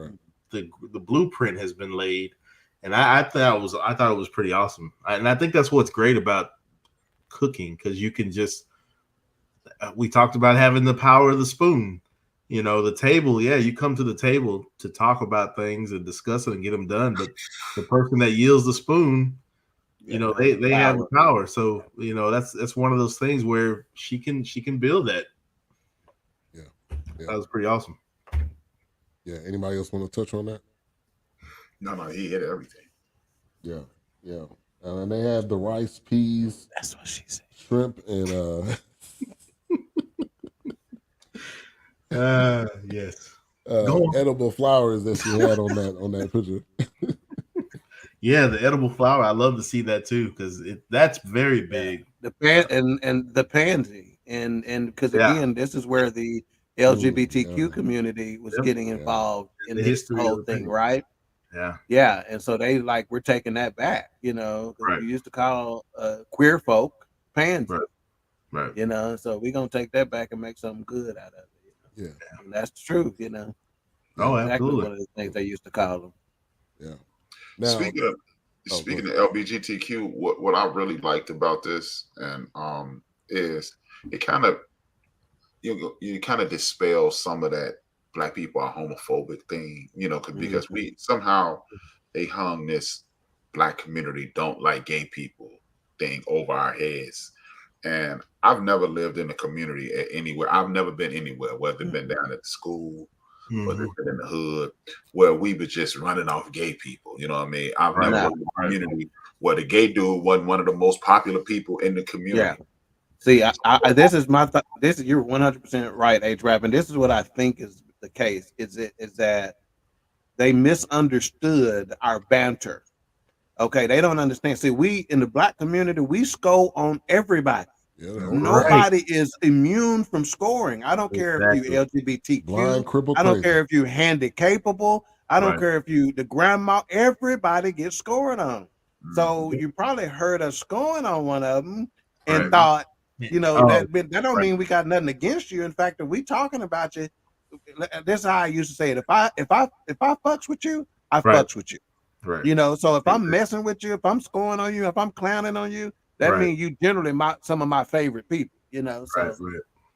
blueprint has been laid, and I thought it was pretty awesome. And I think that's what's great about cooking, because you can just we talked about having the power of the spoon. You know, the table, yeah, you come to the table to talk about things and discuss it and get them done. But the person that yields the spoon, you know, they have the power. So, you know, that's one of those things where she can build that. Yeah. That was pretty awesome. Yeah. Anybody else want to touch on that? No, he hit everything. Yeah. And they had the rice, peas, That's what she said. shrimp, and yes. edible flowers that she had on that picture. Yeah, the edible flower. I love to see that too, because that's very big. And the pansy, and because again, this is where the LGBTQ community was getting involved in this whole thing, right? Yeah, and so they we're taking that back, you know, because we used to call queer folk pansy, right? You know, so we're gonna take that back and make something good out of it. You know? Yeah, and that's true, you know. Oh, exactly absolutely. One of the things they used to call them. Yeah. Now, speaking of LGBTQ, what I really liked about this and is it kind of you kind of dispel some of that Black people are homophobic thing, you know, because we somehow they hung this Black community don't like gay people thing over our heads. And I've never lived in a community anywhere. I've never been anywhere, whether it's been down at the school, whether it's been in the hood, where we were just running off gay people. You know what I mean? I've never lived in a community where the gay dude wasn't one of the most popular people in the community. Yeah. See, this is my this is you're 100% right, H-Rap, and this is what I think is the case. Is that they misunderstood our banter. Okay, they don't understand. See, we in the Black community, we score on everybody. Nobody is immune from scoring. I don't care if you LGBTQ. Blind, crippled, I don't crazy. care if you handicapable. I don't care if you the grandma. Everybody gets scored on. So you probably heard us scoring on one of them and thought, you know, that don't mean we got nothing against you. In fact, if we talking about you, this is how I used to say it. If I fucks with you, I fucks with you. Right. You know, so if I'm messing with you, if I'm scoring on you, if I'm clowning on you, that means you generally some of my favorite people, you know. So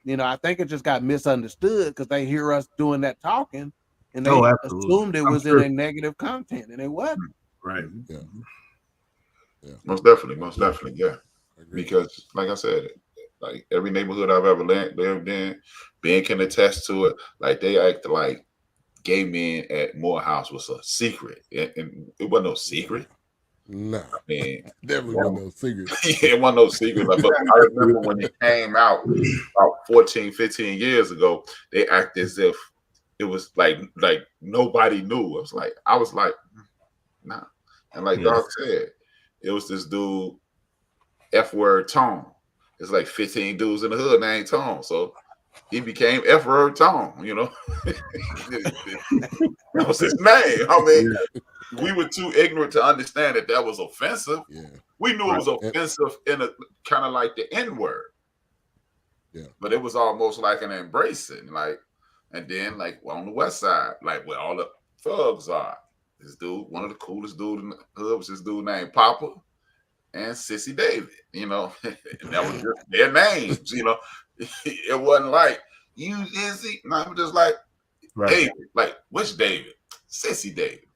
you know, I think it just got misunderstood because they hear us doing that talking and they assumed it was in a negative content, and it wasn't. Right. Yeah. Most definitely, yeah. Because like I said, like every neighborhood I've ever lived in, Ben can attest to it. Like they acted like gay men at Morehouse was a secret, and it wasn't no secret. No, I mean, definitely wasn't no secret. Yeah, it wasn't no secret. But I remember when it came out about 14, 15 years ago, they acted as if it was like nobody knew. I was like, nah. And like Doc said, it was this dude, F-word Tone. It's like 15 dudes in the hood named Tone. So he became F-word Tone, you know. That was his name. I mean, we were too ignorant to understand that was offensive. Yeah. We knew it was offensive in a kind of like the N-word. Yeah. But it was almost like an embracing, and then on the west side, where all the thugs are. This dude, one of the coolest dudes in the hood was this dude named Papa and Sissy David, you know. And that was just their names, you know. It wasn't like you Izzy. No, it was just like David. Like which David? Sissy David.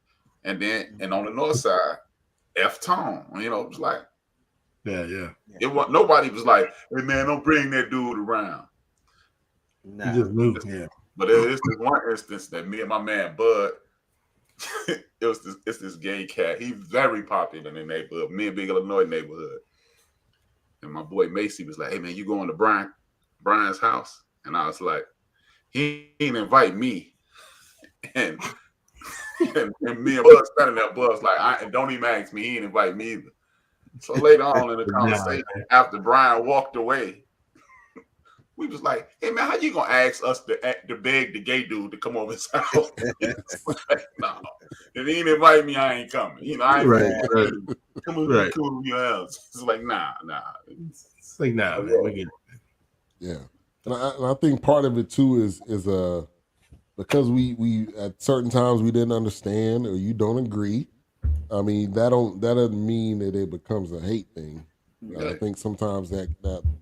And then on the north side, F Tone. You know, it was like it was nobody was like, hey man, don't bring that dude around. Nah. You just knew. But it's this one instance that me and my man Bud, it's this gay cat. He's very popular in the neighborhood, me and Big Illinois neighborhood. And my boy Macy was like, hey man, you going to Brian's house? And I was like, he didn't invite me. And me and Bud standing there, Bud's like, don't even ask me, he didn't invite me either. So later on in the conversation, after Brian walked away, We was like, hey man, how you gonna ask us to beg the gay dude to come over his house? Like, no, if he didn't invite me, I ain't coming. You know, I ain't right. come over to your house. It's like, nah. It's like, nah, man, we get it. Yeah, and I think part of it too is because we at certain times we didn't understand or you don't agree. I mean, that doesn't mean that it becomes a hate thing. I think sometimes that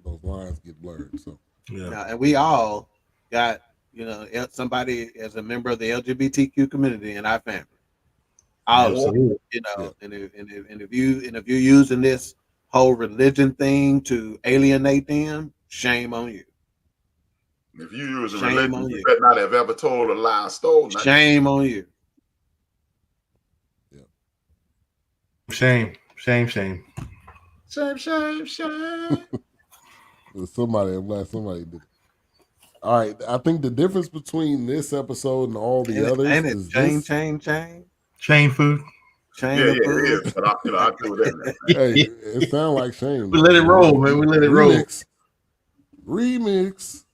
those lines get blurred. So yeah, and we all got somebody as a member of the LGBTQ community in our family. All of them, and if you're using this whole religion thing to alienate them, shame on you. If you use a religion, you better not have ever told a lie, stole nothing. Shame on you. Yeah. Shame. Shame. Somebody did it. All right. I think the difference between this episode and all the others is Shame food. Shame food. It is, but I threw it in there. Hey, it sounds like shame. We let it roll, man. We let it roll. Remix.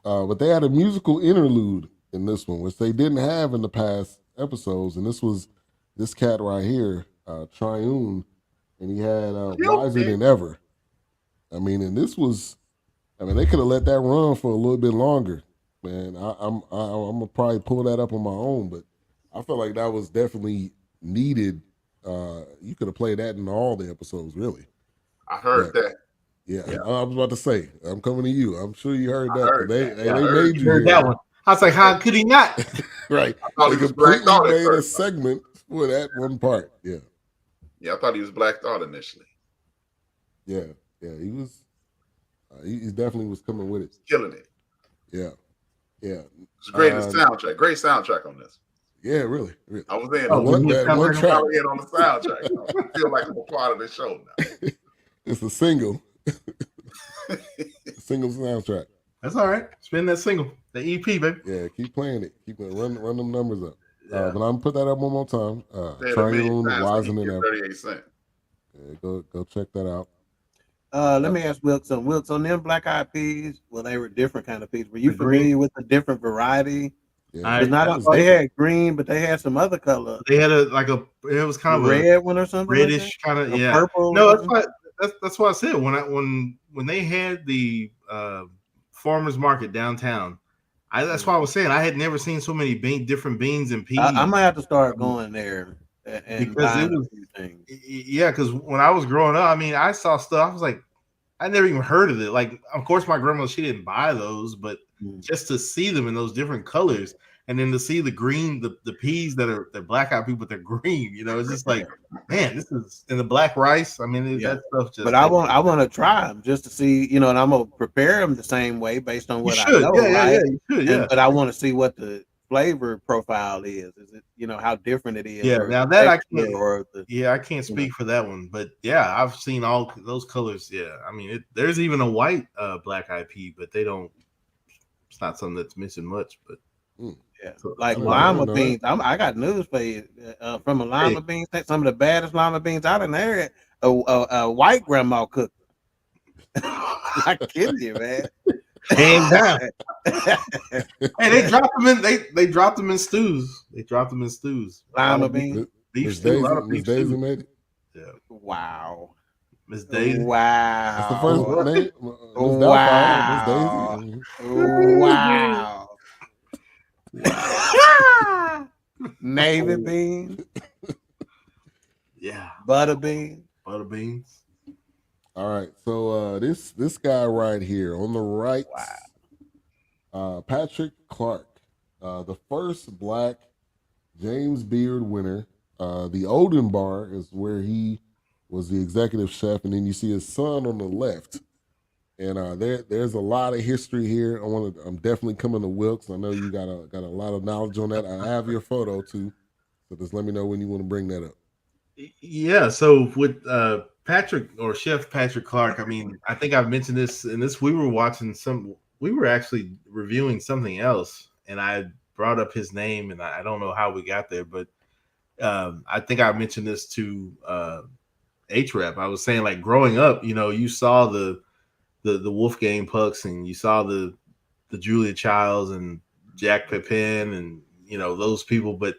But they had a musical interlude in this one, which they didn't have in the past episodes. And this was this cat right here, Triune, and he had Wiser Than Ever. I mean, and this was, they could have let that run for a little bit longer, man. I'm gonna probably pull that up on my own, but I feel like that was definitely needed. You could have played that in all the episodes, really. I heard that. Yeah, I was about to say, I'm coming to you. I'm sure you heard that. They made you hear that one. I was like, how could he not? Right. I thought they he was Black Thought made a segment for that one part. Yeah. Yeah, I thought he was Black Thought initially. Yeah, he was. He definitely was coming with it, killing it. Yeah. It's great soundtrack. Great soundtrack on this. Yeah, really. I was in one track on the soundtrack. I feel like I'm a part of the show now. It's a single. Single soundtrack. That's all right. Spin that single, the EP, baby. Yeah, keep playing it. Keep run them numbers up. But I'm gonna put that up one more time. Triune, Wiser Than Ever. 38 cents. Yeah, go check that out. Let me ask Wilkes on them Black Eyed Peas. Well, they were different kind of peas. Were you familiar with the different variety? Yeah, they had green, but they had some other color. They had it was kind of red one or something, reddish kind of purple. No, that's what I said when they had the farmers market downtown. That's why I was saying I had never seen so many different beans and peas. I'm gonna have to start going there because it was because when I was growing up, I saw stuff. I was like, I never even heard of it. Like, of course, my grandma, she didn't buy those, but just to see them in those different colors, and then to see the green, the peas they're Black Eyed Peas, but they're green. It's just like, man, this is in the black rice. That stuff just. But I want to try them just to see, and I'm gonna prepare them the same way based on what I know. You should, but I want to see what the flavor profile is. Is it, how different it is? Yeah. Now that I can't. I can't speak for that one, but yeah, I've seen all those colors. Yeah, there's even a white Black Eyed Pea, but they don't. It's not something that's missing much, but. Yeah, like lima beans. I got news for you. From a lima beans, some of the baddest lima beans out in there. A white grandma cooked. I kidding you, man. Hands down. Hey, they dropped them in stews. Lima beans. Miss Daisy made it. Yeah. Wow. Miss Daisy. Wow. That's the first name. Wow. Miss Daisy. Wow. Navy beans. Yeah. Butter beans. All right. So this guy right here on the right, Patrick Clark, the first Black James Beard winner. The Odin Bar is where he was the executive chef, and then you see his son on the left. And there's a lot of history here. I'm definitely coming to Wilkes. I know you got a lot of knowledge on that. I have your photo too, so just let me know when you want to bring that up. Yeah. So with Patrick or Chef Patrick Clark, I think I've mentioned this. In this, we were actually reviewing something else, and I brought up his name, and I don't know how we got there, but I think I mentioned this to H-Rep. I was saying, like, growing up, you saw the the Wolfgang Pucks, and you saw the Julia Childs and Jack Pepin and those people. But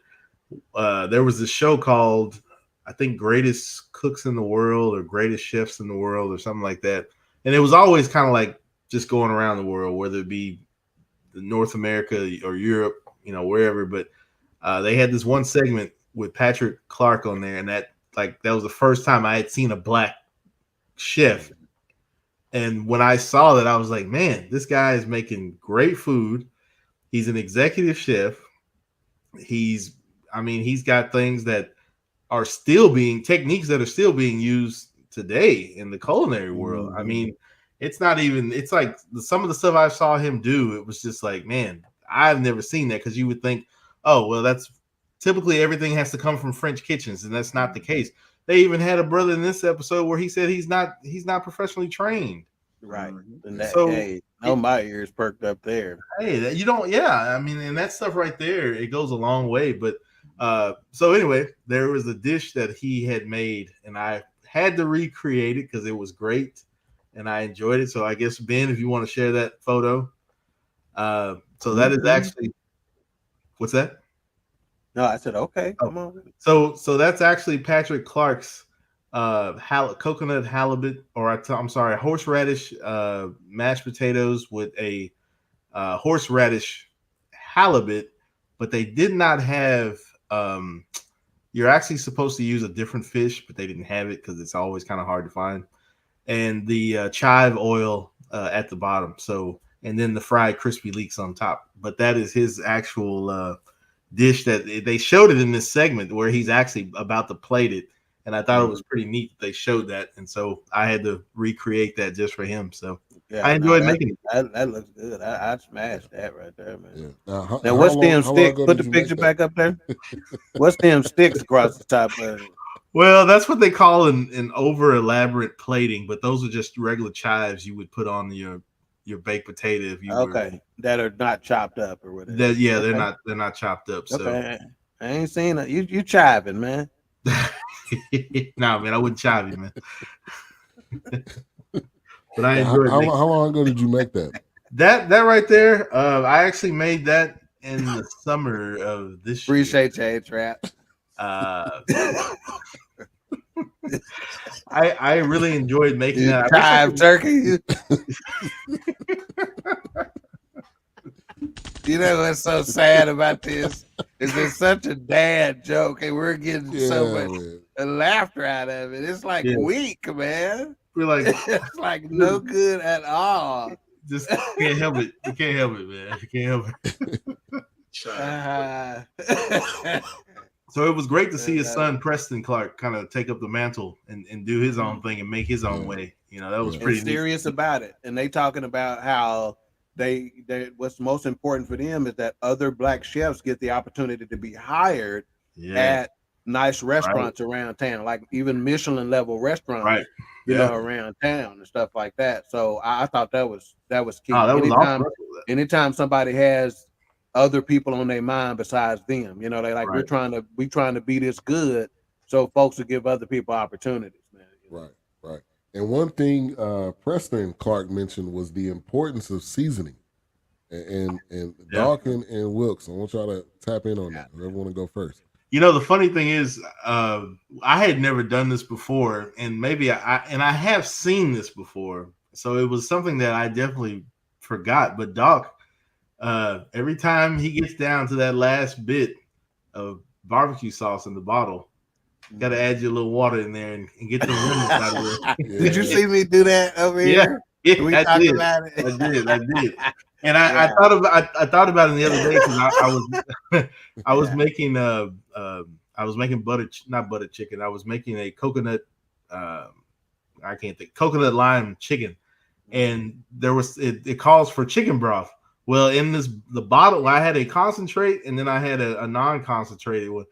there was this show called, I think, Greatest Cooks in the World or Greatest Chefs in the World or something like that. And it was always kind of like just going around the world, whether it be North America or Europe, wherever. But they had this one segment with Patrick Clark on there, and that was the first time I had seen a black chef. And when I saw that, I was like, man, this guy is making great food. He's an executive chef. He's got things that are still techniques that are still being used today in the culinary world. I mean, it's like some of the stuff I saw him do, it was just like, man, I've never seen that, because you would think, oh, well, that's typically everything has to come from French kitchens, and that's not the case. They even had a brother in this episode where he said he's not professionally trained. Right. And that, my ears perked up there. Hey, you don't, I mean, and that stuff right there, it goes a long way. But so anyway, there was a dish that he had made, and I had to recreate it because it was great and I enjoyed it. So I guess, Ben, if you want to share that photo. So that is actually, what's that? No, I said, okay, come on. So that's actually Patrick Clark's coconut halibut, or I'm sorry, horseradish mashed potatoes with a horseradish halibut, but they did not have. You're actually supposed to use a different fish, but they didn't have it because it's always kind of hard to find. And the chive oil at the bottom. So, and then the fried crispy leeks on top. But that is his actual dish that they showed it in this segment where he's actually about to plate it. And I thought it was pretty neat that they showed that. And so I had to recreate that just for him. So I enjoyed making it. That looks good. I smashed that right there, man. Yeah. Now what's them sticks? Put the picture back up there. What's them sticks across the top of it? Well, that's what they call an over elaborate plating, but those are just regular chives you would put on your baked potato if you that are not chopped up or whatever. They're not chopped up. So I ain't seen it. You chiving, man. Nah, man, I wouldn't chive you, man. But I enjoyed it. How long ago did you make that? That right there, I actually made that in the summer of this year. Appreciate you, A-Trap. I really enjoyed making that. Chive turkey. You know what's so sad about this? Is it's such a dad joke, and we're getting so much laughter out of it. It's like weak, man. We're like, it's like no good at all. Just can't help it. You can't help it, man. You can't help it. So it was great to see his son Preston Clark kind of take up the mantle and do his own thing and make his own way. That was pretty serious about it. And they talking about how they what's most important for them is that other black chefs get the opportunity to be hired at nice restaurants around town, like even Michelin level restaurants, around town and stuff like that. So I thought that was key. Anytime somebody has other people on their mind besides them, they like we trying to be this good, so folks will give other people opportunities, man. Right. And one thing Preston Clark mentioned was the importance of seasoning. And Dawkins and Wilkes, I want y'all to tap in on that. Whoever want to go first. The funny thing is, I had never done this before, and maybe I have seen this before, so it was something that I definitely forgot. But Doc, every time he gets down to that last bit of barbecue sauce in the bottle, you got to add your little water in there and get the remnants out of there. Did you see me do that over here? Yeah, I did. I did. And I thought about it the other day because I was making not butter chicken. I was making a coconut coconut lime chicken, and it calls for chicken broth. Well, in the bottle, I had a concentrate and then I had a non-concentrated one.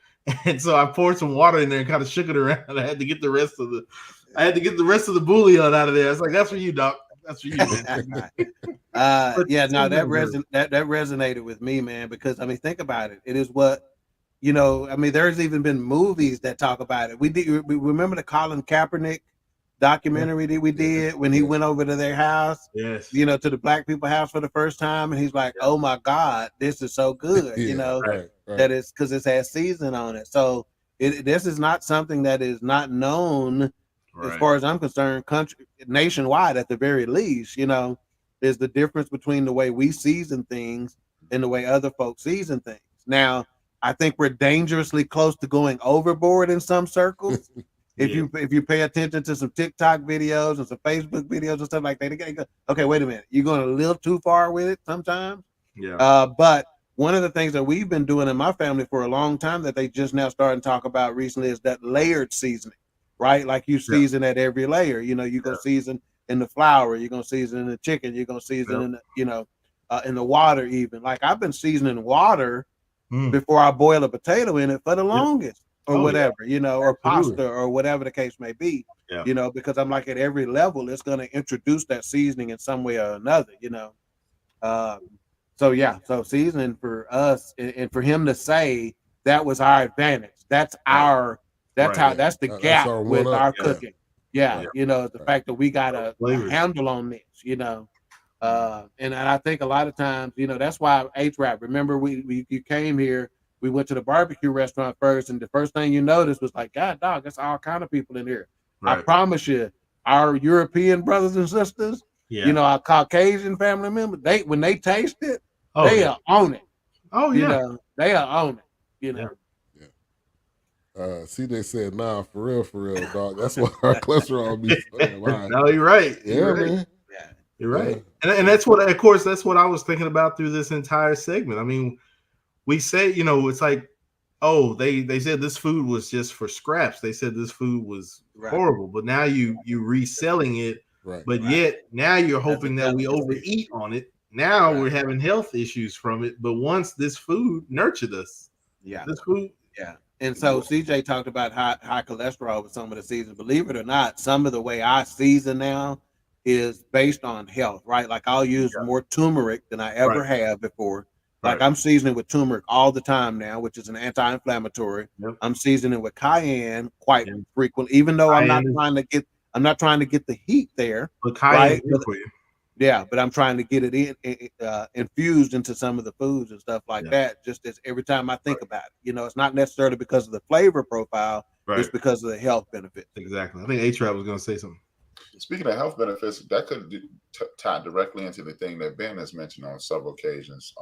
And so I poured some water in there and kind of shook it around. I had to get the rest of the bouillon out of there. I was like, that's for you, Doc. That's for you, man. That resonated with me, man, because think about it. It is what there's even been movies that talk about it. We remember the Colin Kaepernick documentary that we did when he went over to their house, yes, you know, to the black people house for the first time, and he's like, "Oh my God, this is so good," you know, right. that it's because it has season on it. So this is not something that is not known, as far as I'm concerned, country nationwide at the very least. You know, is the difference between the way we season things and the way other folks season things. Now, I think we're dangerously close to going overboard in some circles. If you pay attention to some TikTok videos and some Facebook videos and stuff like that, they go, okay, wait a minute, you're going a little too far with it sometimes. Yeah. But one of the things that we've been doing in my family for a long time that they just now starting to talk about recently is that layered seasoning, right? Like you season at every layer. You know, you go season in the flour, you're gonna season in the chicken, you're gonna season in the, you know, in the water even. Like I've been seasoning water before I boil a potato in it for the longest. Or whatever, you know, or pasta or whatever the case may be, you know, because I'm like at every level, it's going to introduce that seasoning in some way or another, you know. So seasoning for us and for him to say that was our advantage. That's our, that's the gap with our cooking. Yeah, you know, the fact that we got a handle on this, you know. And I think a lot of times, you know, that's why H-Rap, remember you came here, we went to the barbecue restaurant first, and the first thing you noticed was like, God, dog, that's all kind of people in here. I promise you, our European brothers and sisters, you know, our Caucasian family members, when they taste it, they are on it. Oh, you know, they are on it, you know. CJ said, nah, for real, dog. That's why our cholesterol be high. No, you're right. Yeah, man. Yeah. You're right. And that's what, of course, that's what I was thinking about through this entire segment. I mean, we say, you know, it's like, oh, they said this food was just for scraps. They said this food was horrible, but now you reselling it. But yet now you're hoping that we overeat on it. Now we're having health issues from it. But once this food nurtured us, this food. Yeah. And so CJ talked about high cholesterol with some of the seasons. Believe it or not, some of the way I season now is based on health, right? Like I'll use more turmeric than I ever have before. Like I'm seasoning with turmeric all the time now, which is an anti-inflammatory. I'm seasoning with cayenne quite frequently, even though I'm not trying to get the heat there. But cayenne is for you. Yeah, but I'm trying to get it infused into some of the foods and stuff like that. Just as every time I think about it, you know, it's not necessarily because of the flavor profile, it's because of the health benefits. Exactly. I think A-Trap was going to say something. Speaking of health benefits, that could tie directly into the thing that Ben has mentioned on several occasions.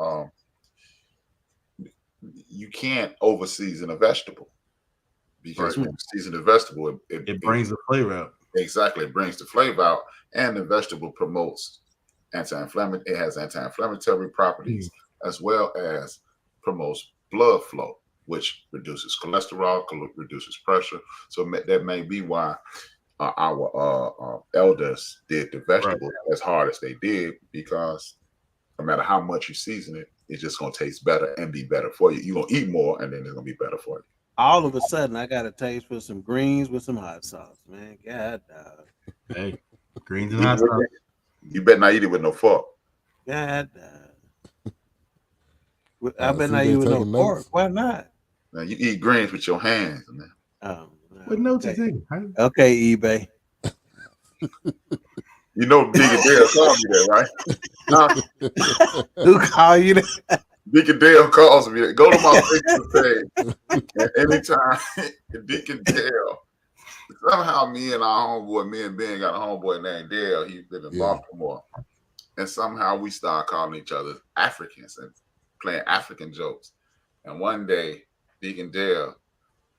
You can't over season a vegetable because when you season a vegetable, it brings the flavor out. Exactly, it brings the flavor out, and the vegetable promotes anti-inflammatory. It has anti-inflammatory properties as well as promotes blood flow, which reduces cholesterol, reduces pressure. So that may be why our elders did the vegetables as hard as they did, because no matter how much you season it, it's just going to taste better and be better for you. You're going to eat more, and then it's going to be better for you. All of a sudden, I got a taste for some greens with some hot sauce, man. God, hey, greens and hot sauce. You better not eat it with no fork. God, I better not eat it with no fork. Why not? Now you eat greens with your hands, man. Oh, what notes you taking? Okay, eBay. You know, Deacon Dale called me that, right? Who called you that? Deacon Dale calls me that. Go to my Facebook page. And anytime Deacon Dale, somehow me and Ben got a homeboy named Dale. He lives in Baltimore. And somehow we started calling each other Africans and playing African jokes. And one day, Deacon Dale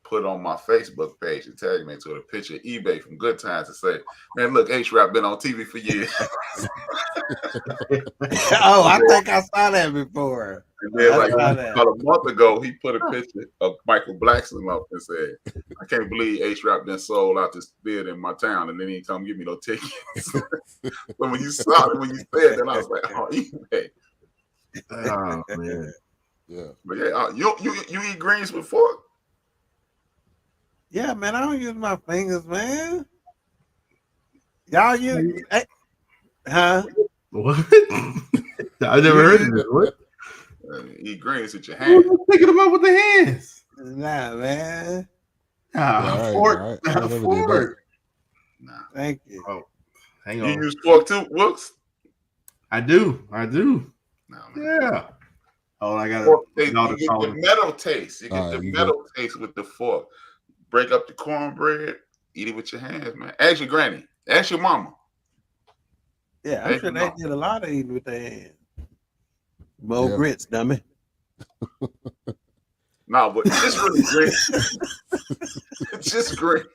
put on my Facebook page and tagged me to a picture of eBay from Good Times and say, man, look, H-Rap been on TV for years. Oh, I think I saw that before. And then about a month ago, he put a picture of Michael Blackson up and said, I can't believe H-Rap been sold out this theater in my town, and then he come give me no tickets. But when you saw it, when you said that, I was like, oh, eBay. Oh, man. Yeah. But yeah, you eat greens with fork? Yeah, man, I don't use my fingers, man. Y'all use, huh? What? I never heard of it. What? Eat greens with your hands. Picking them up with the hands. Nah, man. Fork. Nah. Thank you. Oh, hang You on. use fork too, Wooks? I do. No, man. Yeah. Oh, I got Fork, to. you get the metal taste. You get the metal taste with the fork. Break up the cornbread. Eat it with your hands, man. Ask your granny. Ask your mama. Yeah, I'm sure they did a lot of eating with their hands. More grits, dummy. No, but just really great. Just great.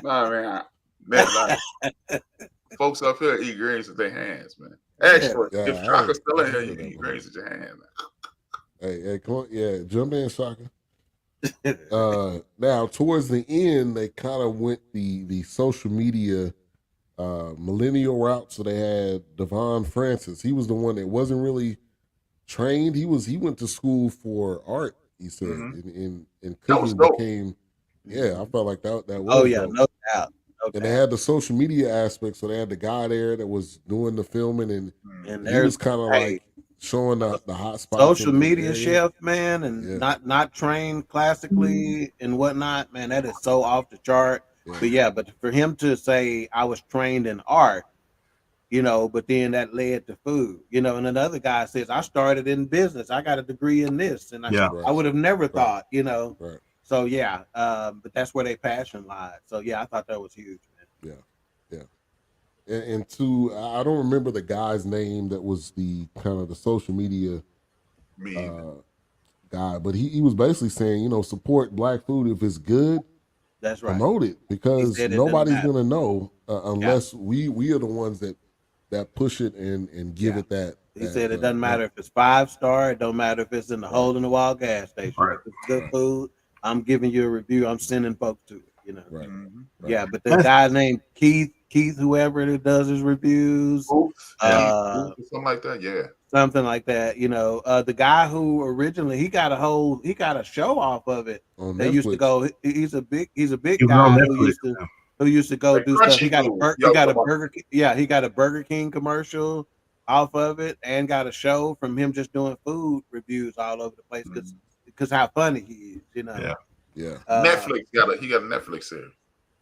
Nah, man. Folks up here eat greens with their hands, man. Actually, if Shaka's still in here, you eat greens with your hands. Hey, come on, jump in, Shaka. Now, towards the end, they kind of went the social media millennial route. So they had Devon Francis. He was the one that wasn't really trained. He went to school for art. He said, and cooking became. Yeah, I felt like that was. Oh yeah, dope. no doubt. And they had the social media aspect, so they had the guy there that was doing the filming, and he was kind of like showing the hot spots. Social media chef, man, and not trained classically and whatnot, man. That is so off the chart. Yeah. But for him to say I was trained in art, but then that led to food, and another guy says I started in business. I got a degree in this, and I would have never thought, Right. So but that's where their passion lies. So I thought that was huge, man. Yeah. And I don't remember the guy's name that was the kind of the social media guy, but he was basically saying, support Black food if it's good. That's right. Promote it because nobody's gonna know unless we are the ones that push it and give it that. He said it doesn't matter if it's 5-star. It don't matter if it's in the hole in the wall gas station. If it's good food, I'm giving you a review. I'm sending folks to it. Right. Yeah, but the guy named Keith, whoever it does his reviews, something like that. Yeah, something like that. The guy who originally he got a show off of it. They used to go. He's a big guy who used to go do stuff. He got a Burger King. Yeah, he got a Burger King commercial off of it, and got a show from him just doing food reviews all over the place because how funny he is. Yeah. Netflix he got a Netflix series.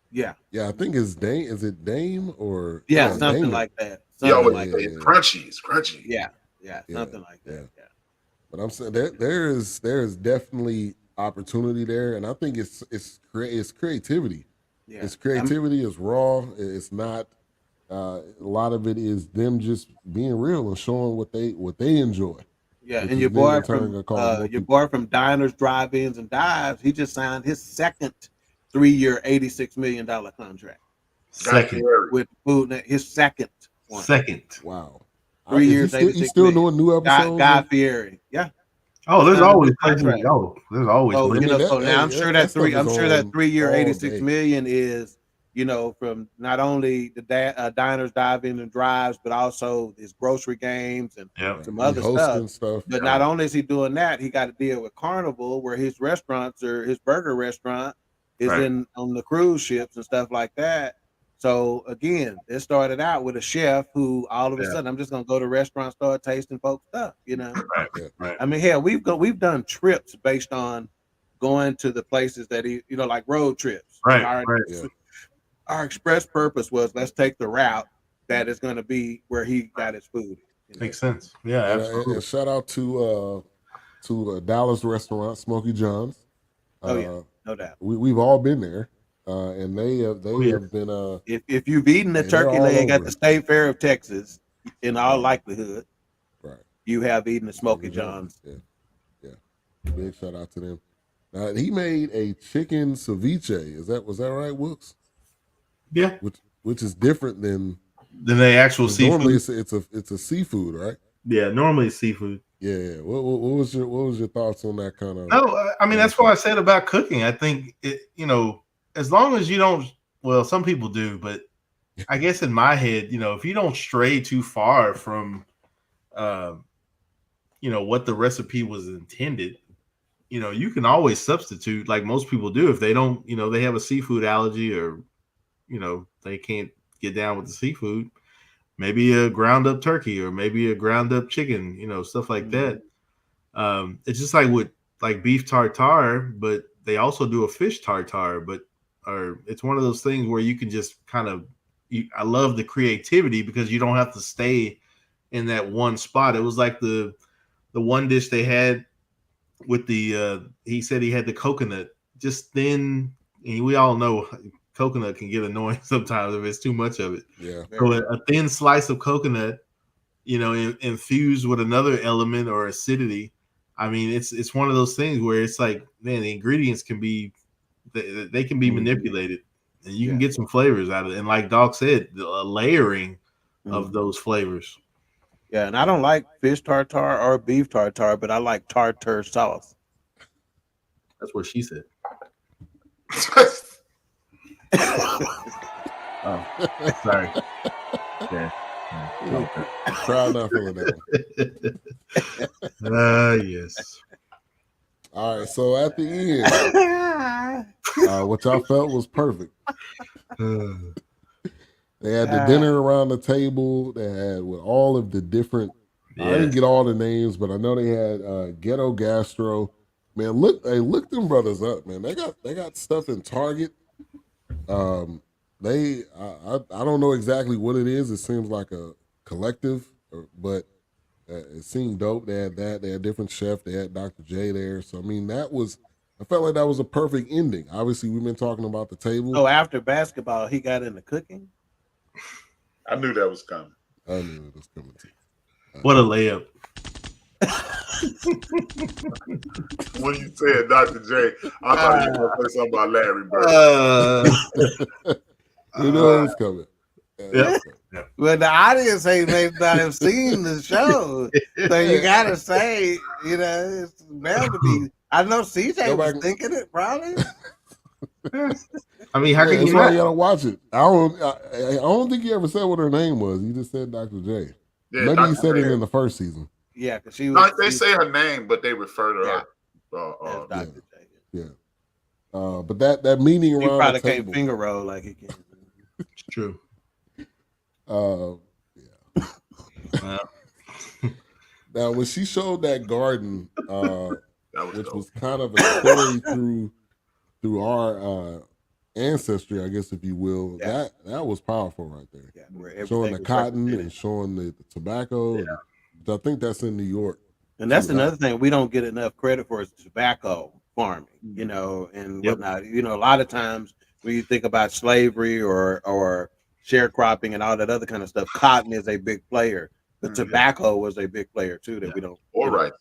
Yeah. I think it's Dame. Is it Dame or something Damon. like that? Crunchy. Yeah, something like that. Yeah. But I'm saying there is definitely opportunity there, and I think it's creativity. Yeah. It's creativity. It's raw. It's not. A lot of it is them just being real and showing what they enjoy. Yeah, and your boy from Diners, Drive-Ins, and Dives, he just signed his second 3-year, $86 million contract. Second with food. His second one. Wow. 3 years. He's still doing new episodes. Guy Fieri. Yeah. Oh, there's always places to go. There's always. So now I'm sure that 3-year, $86 million is. From not only the diners, dive-ins, and drives, but also his grocery games and some other stuff. But not only is he doing that, he got to deal with Carnival, where his restaurants or his burger restaurant is on the cruise ships and stuff like that. So again, it started out with a chef who all of a sudden I'm just gonna go to restaurants, start tasting folks' stuff. Right. I mean, hell, we've done trips based on going to the places that he, like road trips. Our express purpose was let's take the route that is going to be where he got his food. Makes sense. Yeah, absolutely. And shout out to Dallas restaurant Smoky John's. No doubt. We've all been there, and they have been. If you've eaten the turkey leg at the State Fair of Texas, in all likelihood, you have eaten the Smoky John's. Yeah. Big shout out to them. He made a chicken ceviche. Was that right, Wooks? Yeah, which is different than the actual seafood. Normally, it's a seafood, right? Yeah, normally it's seafood. Yeah. What was your thoughts on that kind of? No, I mean that's what I said about cooking. I think as long as you don't. Well, some people do, but I guess in my head, if you don't stray too far from, what the recipe was intended, you can always substitute like most people do if they don't, they have a seafood allergy or. They can't get down with the seafood, maybe a ground up turkey or maybe a ground up chicken, stuff like that. It's just like with like beef tartare, but they also do a fish tartare. Or it's one of those things where you can just kind of. I love the creativity because you don't have to stay in that one spot. It was like the one dish they had with the he said he had the coconut just thin, and we all know coconut can get annoying sometimes if it's too much of it. Yeah. So a thin slice of coconut, infused with another element or acidity. I mean, it's one of those things where it's like, man, the ingredients can be they can be manipulated, and you can get some flavors out of it. And like Doc said, the layering of those flavors. Yeah, and I don't like fish tartare or beef tartare, but I like tartare sauce. That's what she said. Oh, sorry. Yeah. Try not feeling that one. Yes. All right. So at the end, what y'all felt was perfect. They had the dinner around the table. They had with all of the different. I didn't get all the names, but I know they had Ghetto Gastro. Man, look them brothers up, man. They got stuff in Target. I don't know exactly what it is. It seems like a collective, but it seemed dope. They had that. They had different chefs. They had Dr. J there. So I mean, I felt like that was a perfect ending. Obviously, we've been talking about the table. So after basketball, he got into cooking. I knew that was coming. I knew it was coming too. What a layup. When you said Dr. J, I thought you were going to say something about Larry Bird. You know it was coming. Yeah. Well, the audience may not have seen the show, so you gotta say, it's bound to be. I know CJ was thinking it probably. I mean, how can you not? You gotta watch it. I don't think he ever said what her name was. He just said Dr. J. Yeah, maybe Dr. he said it in the first season. Yeah, because she was. They say her name, but they refer to her. Dr. J. Yeah. But that meeting around he probably the table, can't finger roll like he can. It's true. Yeah. Now, when she showed that garden, which was kind of a story through our ancestry, I guess, if you will, that was powerful right there. Yeah, showing the cotton and showing the tobacco. Yeah. I think that's in New York. And that's another thing we don't get enough credit for is tobacco farming, and whatnot. A lot of times when you think about slavery or sharecropping and all that other kind of stuff, cotton is a big player. But tobacco was a big player too that we don't. All right.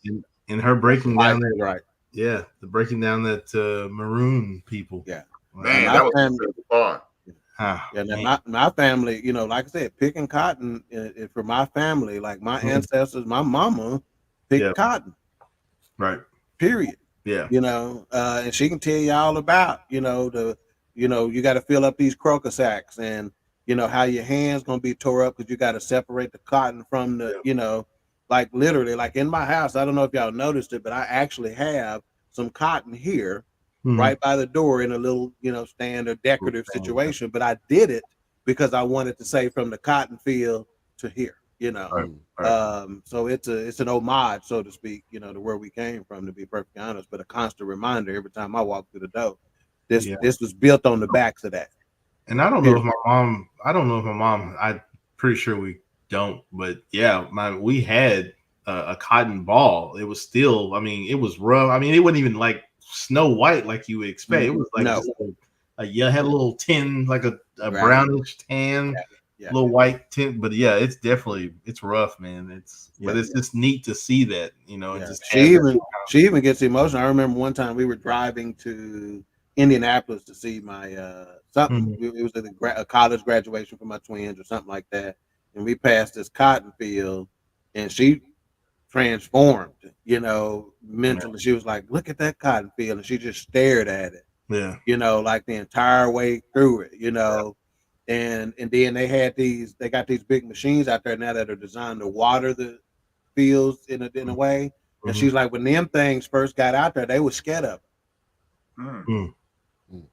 And her breaking down that, right? Yeah, the breaking down that maroon people. Yeah, man, that was fun. My family, like I said, picking cotton for my family, like my ancestors, my mama picked cotton. Right. Period. Yeah. And she can tell you all about, you got to fill up these croaker sacks and, how your hands going to be tore up because you got to separate the cotton from the, like literally, like in my house, I don't know if y'all noticed it, but I actually have some cotton here. Right by the door in a little, stand or decorative situation. But I did it because I wanted to say from the cotton field to here, Right. So it's an homage, so to speak, to where we came from, to be perfectly honest, but a constant reminder every time I walk through the door. This was built on the backs of that. And I don't know if my mom, I'm pretty sure we don't, but we had a cotton ball. It was still, it was rough. It wasn't even like snow white like you would expect. It was like had a little tin, like a brownish tan, little white tint. But it's rough, man. But it's just neat to see that, she even gets emotional. I remember one time we were driving to Indianapolis to see my something. It was a college graduation for my twins or something like that, and we passed this cotton field, and she transformed, mentally. She was like, look at that cotton field, and she just stared at it. Yeah. Like the entire way through it, and then they got these big machines out there now that are designed to water the fields in a way. And she's like, when them things first got out there, they were scared of it.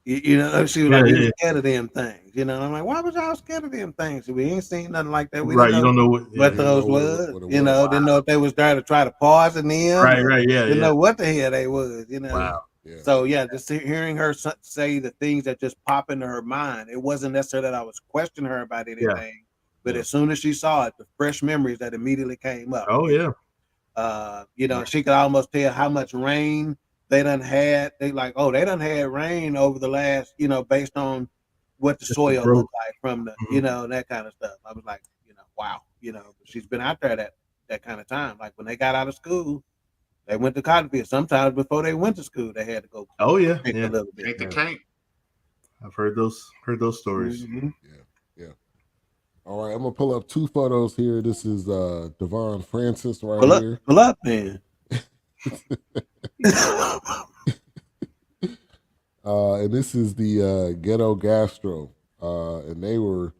You know, she was like, we were scared of them things. You know, and I'm like, why was y'all scared of them things? We ain't seen nothing like that. We Right, didn't you know don't know what those was. What it You was. know, didn't know if they was there to try to poison them. Right, yeah, Didn't know what the hell they was. You know. Wow. Yeah. So yeah, just hearing her say the things that just pop into her mind. It wasn't necessarily that I was questioning her about anything, but as soon as she saw it, the fresh memories that immediately came up. Oh yeah. You know, she could almost tell how much rain they done had. They like, oh, they done had rain over the last, you know, based on what the soil looked like from the, you know, that kind of stuff. I was like, you know, wow, you know, she's been out there that kind of time. Like when they got out of school, they went to cotton field. Sometimes before they went to school, they had to go. Oh yeah, a little bit. Ain't the can't. I've heard those stories. Mm-hmm. Yeah. All right, I'm gonna pull up 2 photos here. This is Devon Francis right here. Pull up, man. And this is the Ghetto Gastro. And they were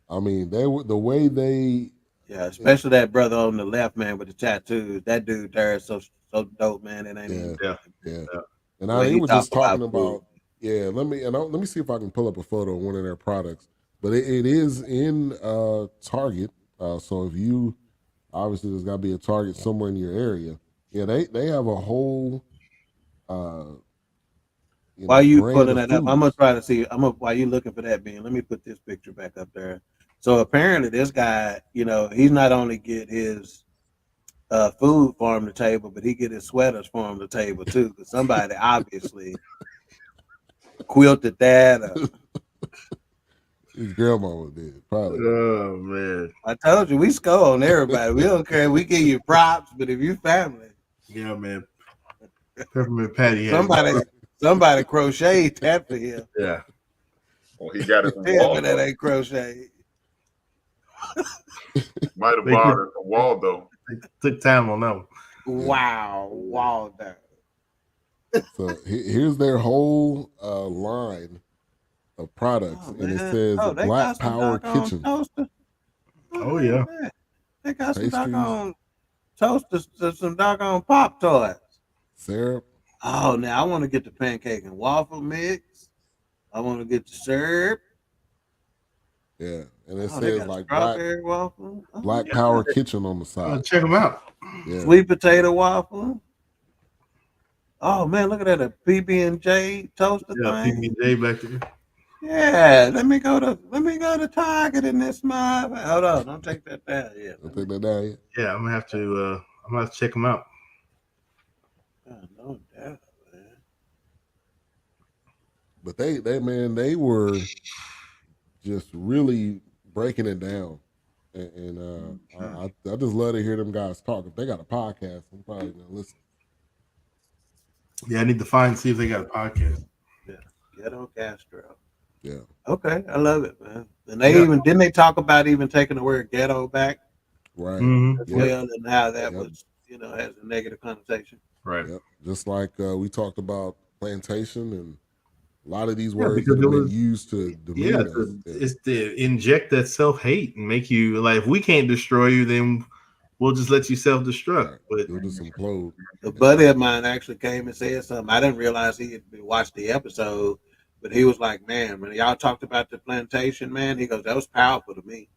the way they. Yeah, especially that brother on the left, man, with the tattoos. That dude there is so dope, man. It ain't even. Yeah. And they were just talking about. Yeah, let me see if I can pull up a photo of one of their products. But it is in Target. So if you obviously there's got to be a Target somewhere in your area. Yeah, they have a whole. While you pulling that up, I'm gonna try to see. While you looking for that, Ben, let me put this picture back up there. So apparently, this guy, you know, he's not only get his food farm to table, but he get his sweaters farm to table too. Because somebody obviously quilted that. His grandmama did probably. Oh man! I told you we score on everybody. We don't care. We give you props, but if you family, yeah, man. Peppermint patty. Somebody crocheted that for him. Yeah. Well, he got it from Waldo. That ain't crocheted. Might have borrowed it from Waldo. Took time on that one. Wow, Waldo. So here's their whole line of products, and it says Black Power Kitchen. Oh yeah. They got some doggone toasters, some doggone Pop Tarts. Syrup. Oh, now I want to get the pancake and waffle mix. I want to get the syrup. Yeah, and it says like strawberry waffle. Black Power Kitchen on the side. Check them out. Yeah. Sweet potato waffle. Oh man, look at that, a PB&J toaster thing. PB&J back there. Yeah, let me go to Target in this month. Hold on, don't take that down yet. Don't take that down yet. Yeah, I'm gonna have to check them out. No doubt, man. But they were just really breaking it down, and I just love to hear them guys talk. If they got a podcast, I'm probably gonna listen. Yeah, I need to see if they got a podcast. Yeah, Ghetto Gastro. Yeah. Okay, I love it, man. And they didn't they talk about even taking the word ghetto back, right? As well, and how that was, you know, has a negative connotation. Right. Yep. Just like we talked about plantation, and a lot of these words that have been used to demean us. It's to inject that self-hate and make you like, if we can't destroy you, then we'll just let you self-destruct. Right. But you'll just implode. A buddy of mine actually came and said something. I didn't realize he had watched the episode, but he was like, man, when y'all talked about the plantation, man, he goes, that was powerful to me.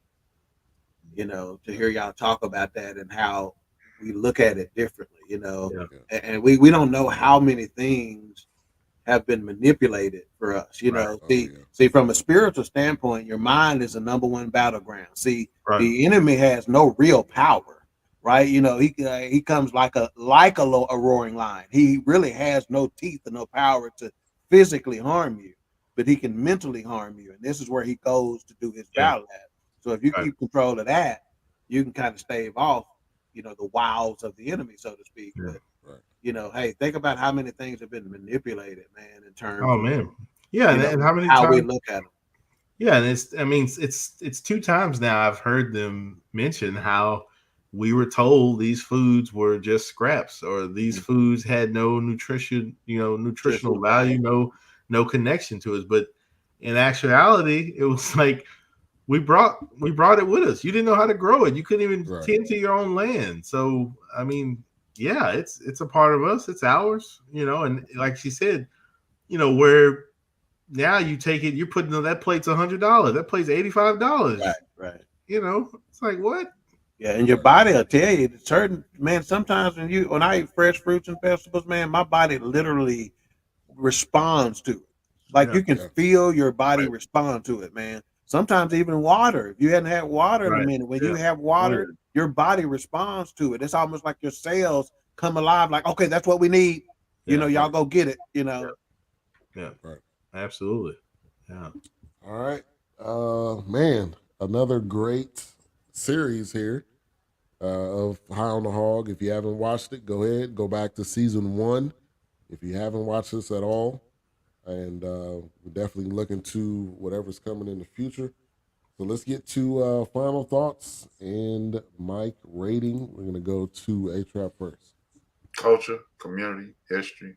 You know, to hear y'all talk about that and how we look at it differently, you know, and we don't know how many things have been manipulated for us, you know. See, from a spiritual standpoint, your mind is the number one battleground. See, the enemy has no real power, right? You know, he comes like a roaring lion. He really has no teeth and no power to physically harm you, but he can mentally harm you, and this is where he goes to do his battle at. So if you keep control of that, you can kind of stave off, you know, the wiles of the enemy, so to speak. But you know, hey, think about how many things have been manipulated, man, in terms of, and how many how times we look at them. Yeah, and it's 2 times now I've heard them mention how we were told these foods were just scraps, or these foods had no nutritional value, no connection to us. But in actuality, it was like we brought it with us. You didn't know how to grow it. You couldn't even tend to your own land. So I mean, it's a part of us. It's ours, you know. And like she said, you know, where now you take it, you're putting on that plate's $100. That plate's $85. Right. You know, it's like what? Yeah, and your body will tell you certain man. Sometimes when I eat fresh fruits and vegetables, man, my body literally responds to it. Like Yeah. you can feel your body respond to it, man. Sometimes even water. If you hadn't had water in a minute, when you have water, your body responds to it. It's almost like your cells come alive. Like, okay, that's what we need. You know, y'all go get it. You know. Yeah. Right. Absolutely. Yeah. All right. Man, another great series here of High on the Hog. If you haven't watched it, go ahead, go back to season 1. If you haven't watched this at all, and we're definitely looking to whatever's coming in the future. So let's get to final thoughts and Mike rating. We're going to go to A-Trap first. Culture, community, history,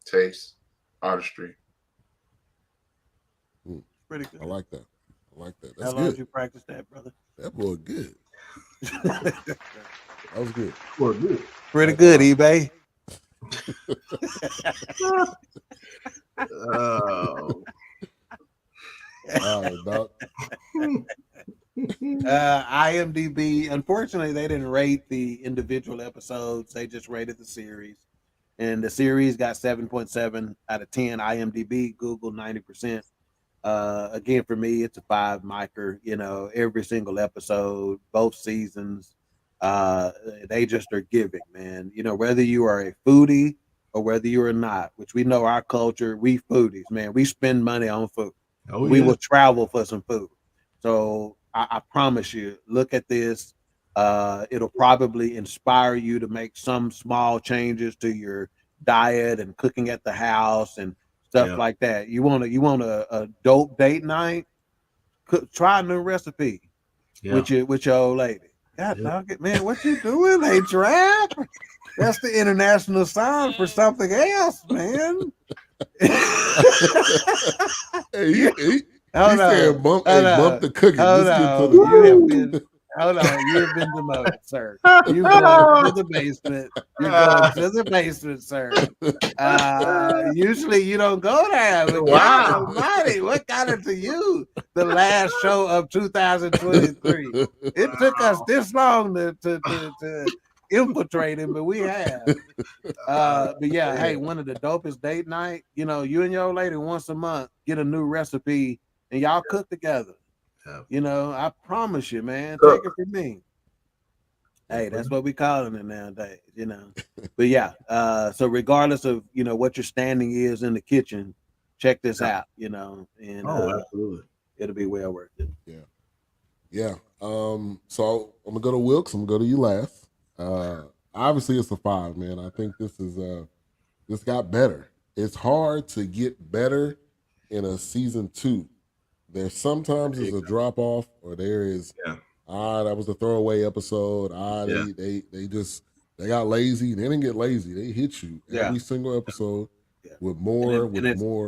taste, artistry. Pretty good. I like that. That's How long good. did you practice that, brother? That boy good. That was good. Well, good. Pretty good, eBay. Oh. All right, Doc. IMDb, unfortunately, they didn't rate the individual episodes. They just rated the series. And the series got 7.7 out of 10. IMDb, Google 90%. Again, for me, it's a 5 micer. You know, every single episode, both seasons, they just are giving, man. You know, whether you are a foodie or whether you are not, which we know our culture, we foodies, man. We spend money on food. Oh, we will travel for some food. So I promise you, look at this. It'll probably inspire you to make some small changes to your diet and cooking at the house and stuff like that. You want a dope date night? Try a new recipe with your old lady. God dog it, man! What you doing, A-Trap? That's the international sign for something else, man. Hey, he said bump the cooking. Hold on, you have been demoted, sir. You're going to the basement. You're going to the basement, sir. Usually you don't go there. But God Almighty, what got into you? The last show of 2023. It took us this long to infiltrate him, but we have. But yeah, hey, one of the dopest date night. You know, you and your old lady once a month get a new recipe and y'all cook together. You know, I promise you, man. Take it from me. Hey, that's what we calling it nowadays, you know. But yeah, so regardless of what your standing is in the kitchen, check this out, you know, and absolutely, it'll be well worth it. Yeah. So I'm gonna go to Wilkes. I'm gonna go to you last. Obviously it's a 5, man. I think this got better. It's hard to get better in a season 2. There sometimes is a drop off, or there is that was a throwaway episode. They got lazy. They didn't get lazy. They hit you every single episode with more.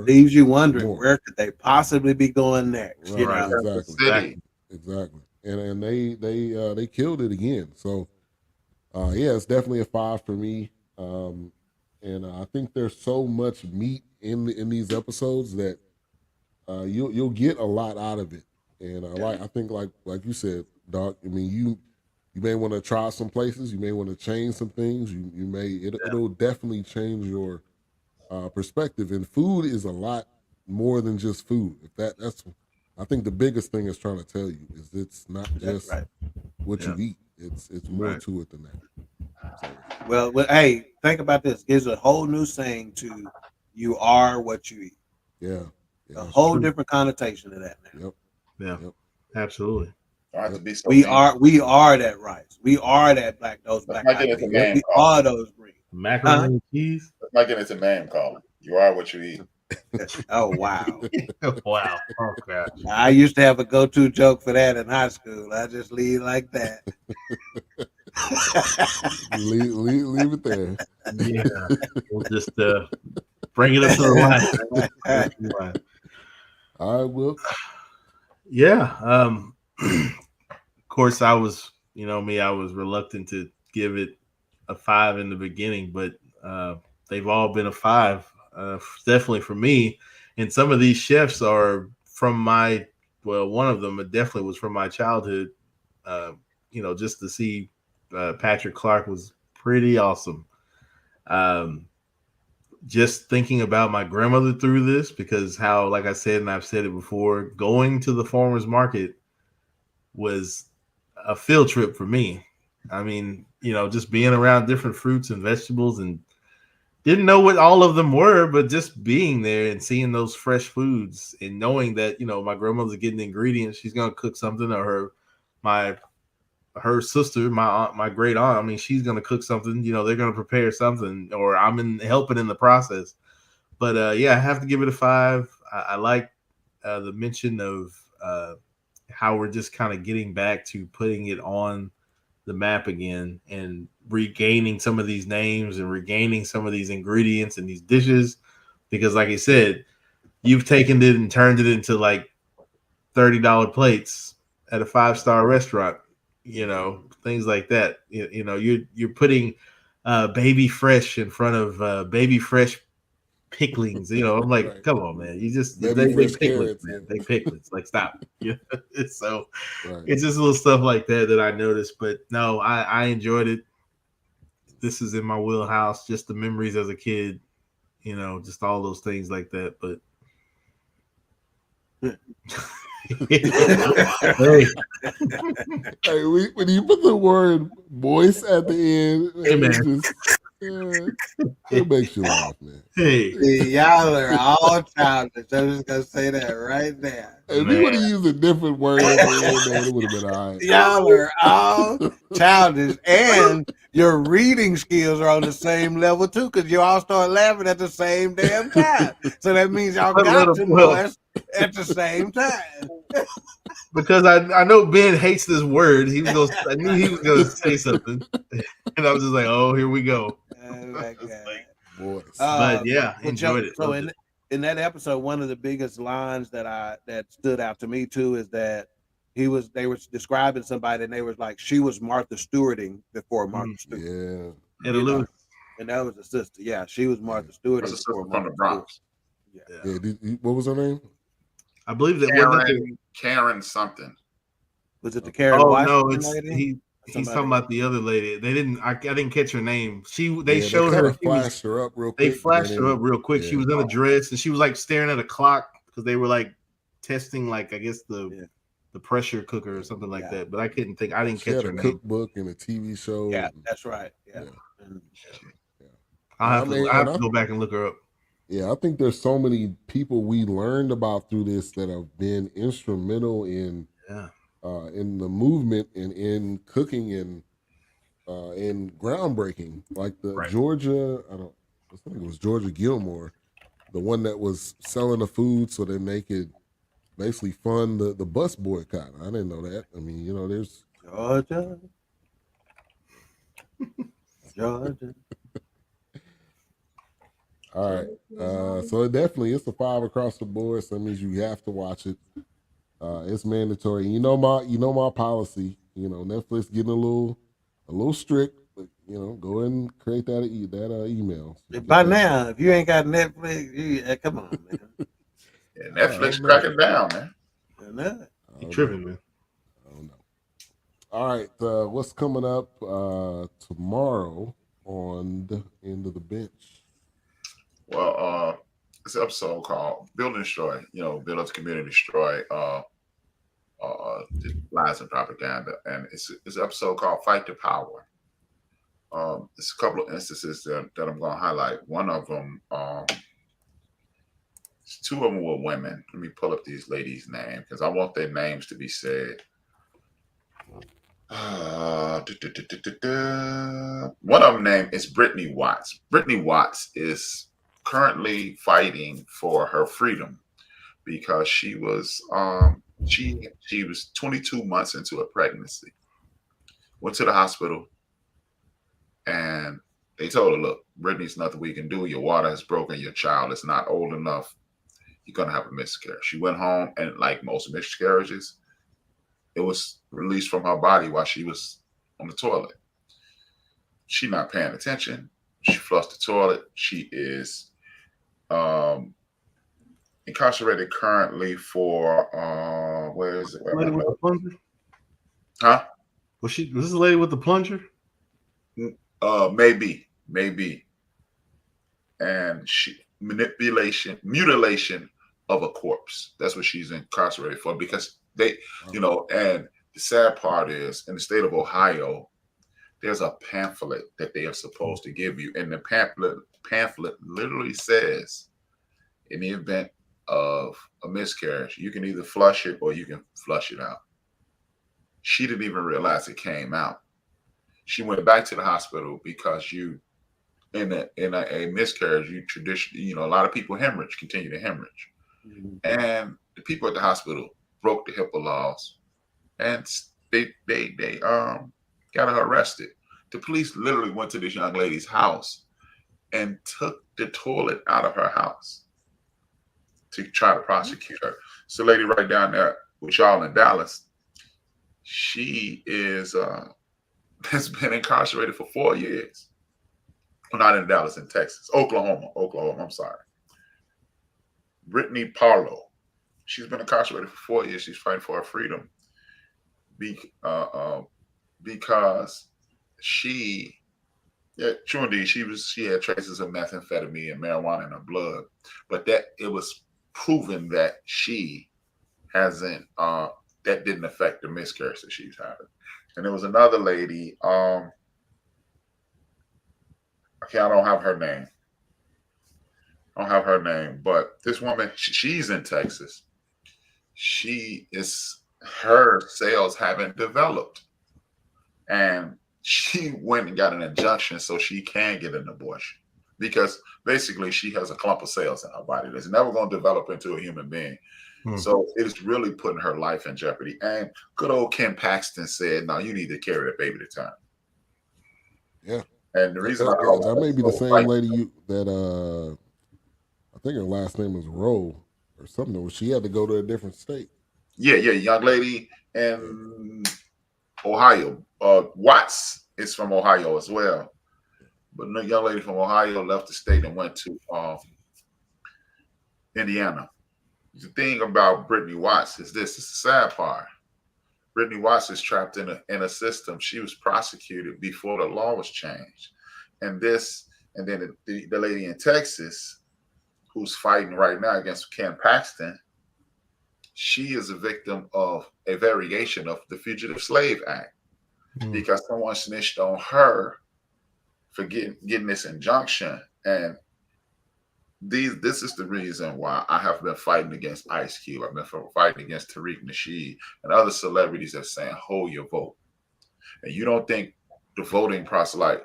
Leaves you wondering where could they possibly be going next. Right, you know? Exactly. And they killed it again. So it's definitely a 5 for me. And I think there's so much meat in these episodes that you'll get a lot out of it. And I think like you said, Doc, I mean, you may want to try some places, you may want to change some things, it'll definitely change your perspective. And food is a lot more than just food. That's I think the biggest thing it's trying to tell you is it's not just what you eat. It's more to it than that. So, well, hey, think about this. There's a whole new saying to "you are what you eat." Yeah, a whole different connotation to that now. Yep. Absolutely. We are that rice. We are that black beans. We are those greens. Macaroni and cheese. Let's not get into name calling. You are what you eat. Oh wow. Wow. Oh God. I used to have a go-to joke for that in high school. I just leave like that. leave it there. Yeah. We'll just bring it up to the line. All right, Will. Yeah. Of course, I was reluctant to give it a 5 in the beginning, but they've all been a 5, definitely for me. And some of these chefs are from my, well, one of them definitely was from my childhood. Just to see Patrick Clark was pretty awesome. Just thinking about my grandmother through this, because how, like I said, and I've said it before, going to the farmer's market was a field trip for me. I mean, just being around different fruits and vegetables, and didn't know what all of them were, but just being there and seeing those fresh foods and knowing that, my grandmother's getting the ingredients, she's going to cook something, or her sister, my aunt, my great aunt, I mean, she's going to cook something, they're going to prepare something, or I'm helping in the process. But yeah, I have to give it a 5. I like the mention of how we're just kind of getting back to putting it on the map again and regaining some of these names and regaining some of these ingredients and these dishes, because like I said, you've taken it and turned it into like $30 plates at a 5-star restaurant, things like that. You're putting baby fresh in front of baby fresh picklings. I'm like, right. Come on, man. You just they picklets, man. They picklets. Like, stop. So right. It's just little stuff like that I noticed. But no, I enjoyed it. This is in my wheelhouse. Just the memories as a kid, just all those things like that. But hey, when you put the word "moist" at the end, hey, man. It makes you laugh, man. Hey, y'all are all childish. I'm just gonna say that right there. If we would have used a different word at the end, man, it would have been all right. Y'all are all childish, and your reading skills are on the same level too, because you all start laughing at the same damn time. So that means y'all got to moist at the same time. Because I know Ben hates this word. I knew he was gonna say something, and I was just like, "Oh, here we go." But yeah, enjoyed it. So in that episode, one of the biggest lines that stood out to me too is that they were describing somebody, and they was like, she was Martha Stewarting before Martha Stewart. Yeah, and that was the sister. Yeah, she was Martha Stewart before Martha from the Bronx. Yeah. What was her name? I believe that Karen something. Was it the Karen Washington lady? He's talking about the other lady. I didn't catch her name. They showed her. Flashed her up real quick. They flashed her up real quick. Yeah. She was in a dress, and she was like staring at a clock because they were like testing, like I guess the pressure cooker or something like that. But I couldn't think. I didn't catch her name. Cookbook and a TV show. Yeah, that's right. Yeah. I'll have to go back and look her up. Yeah, I think there's so many people we learned about through this that have been instrumental in the movement and in cooking and in groundbreaking. Like Georgia, I think it was Georgia Gilmore, the one that was selling the food so then they could basically fund the bus boycott. I didn't know that. I mean, there's Georgia. All right. So it's a 5 across the board. So that means you have to watch it. It's mandatory. You know my policy. Netflix getting a little strict. But, go ahead and create that email. By now, if you ain't got Netflix, come on, man. Yeah, Netflix cracking down, man. You tripping, man. I don't know. All right. What's coming up tomorrow on the End of the Bench? Well, it's an episode called Build and Destroy. Build up the community, destroy lies and propaganda. And it's an episode called Fight the Power. There's a couple of instances that I'm going to highlight. One of them, 2 of them were women. Let me pull up these ladies' names because I want their names to be said. One of them named is Brittany Watts. Brittany Watts is currently fighting for her freedom because she was 22 months into a pregnancy, went to the hospital, and they told her, look, Brittany's nothing we can do. Your water has broken. Your child is not old enough. You're going to have a miscarriage. She went home, and like most miscarriages, it was released from her body while she was on the toilet. She not paying attention. She flushed the toilet. She is incarcerated currently for where is it? Lady with the plunger? Huh? Was this lady with the plunger? Maybe. And mutilation of a corpse. That's what she's incarcerated for, because they, and the sad part is, in the state of Ohio, there's a pamphlet that they are supposed to give you. And the pamphlet literally says, in the event of a miscarriage, you can either flush it or you can flush it out. She didn't even realize it came out. She went back to the hospital because in a miscarriage, you traditionally, a lot of people continue to hemorrhage. Mm-hmm. And the people at the hospital broke the HIPAA laws, and they got her arrested. The police literally went to this young lady's house and took the toilet out of her house to try to prosecute her. So, lady right down there with y'all in Dallas, she has been incarcerated for 4 years. Well, not in Dallas, in Texas, Oklahoma. I'm sorry. Brittany Parlow. She's been incarcerated for 4 years. She's fighting for her freedom because true indeed, she had traces of methamphetamine and marijuana in her blood, but that it was proven that she hasn't. That didn't affect the miscarriage that she's having. And there was another lady. Okay, I don't have her name. But this woman, she's in Texas. Her cells haven't developed. And she went and got an injunction so she can get an abortion. Because basically she has a clump of cells in her body that's never going to develop into a human being. So it's really putting her life in jeopardy. And good old Ken Paxton said, no, you need to carry the baby to term. Yeah. And the reason that may be the same lady that I think her last name is Rowe or something. She had to go to a different state. Yeah, young lady in Ohio. Watts is from Ohio as well. But a young lady from Ohio left the state and went to Indiana. The thing about Brittany Watts is this. It's the sad part. Brittany Watts is trapped in a system. She was prosecuted before the law was changed. And then the lady in Texas who's fighting right now against Ken Paxton, she is a victim of a variation of the Fugitive Slave Act because someone snitched on her for getting this injunction. And this is the reason why I have been fighting against Ice Cube. I've been fighting against Tariq Nasheed and other celebrities that are saying, hold your vote. And you don't think the voting process, like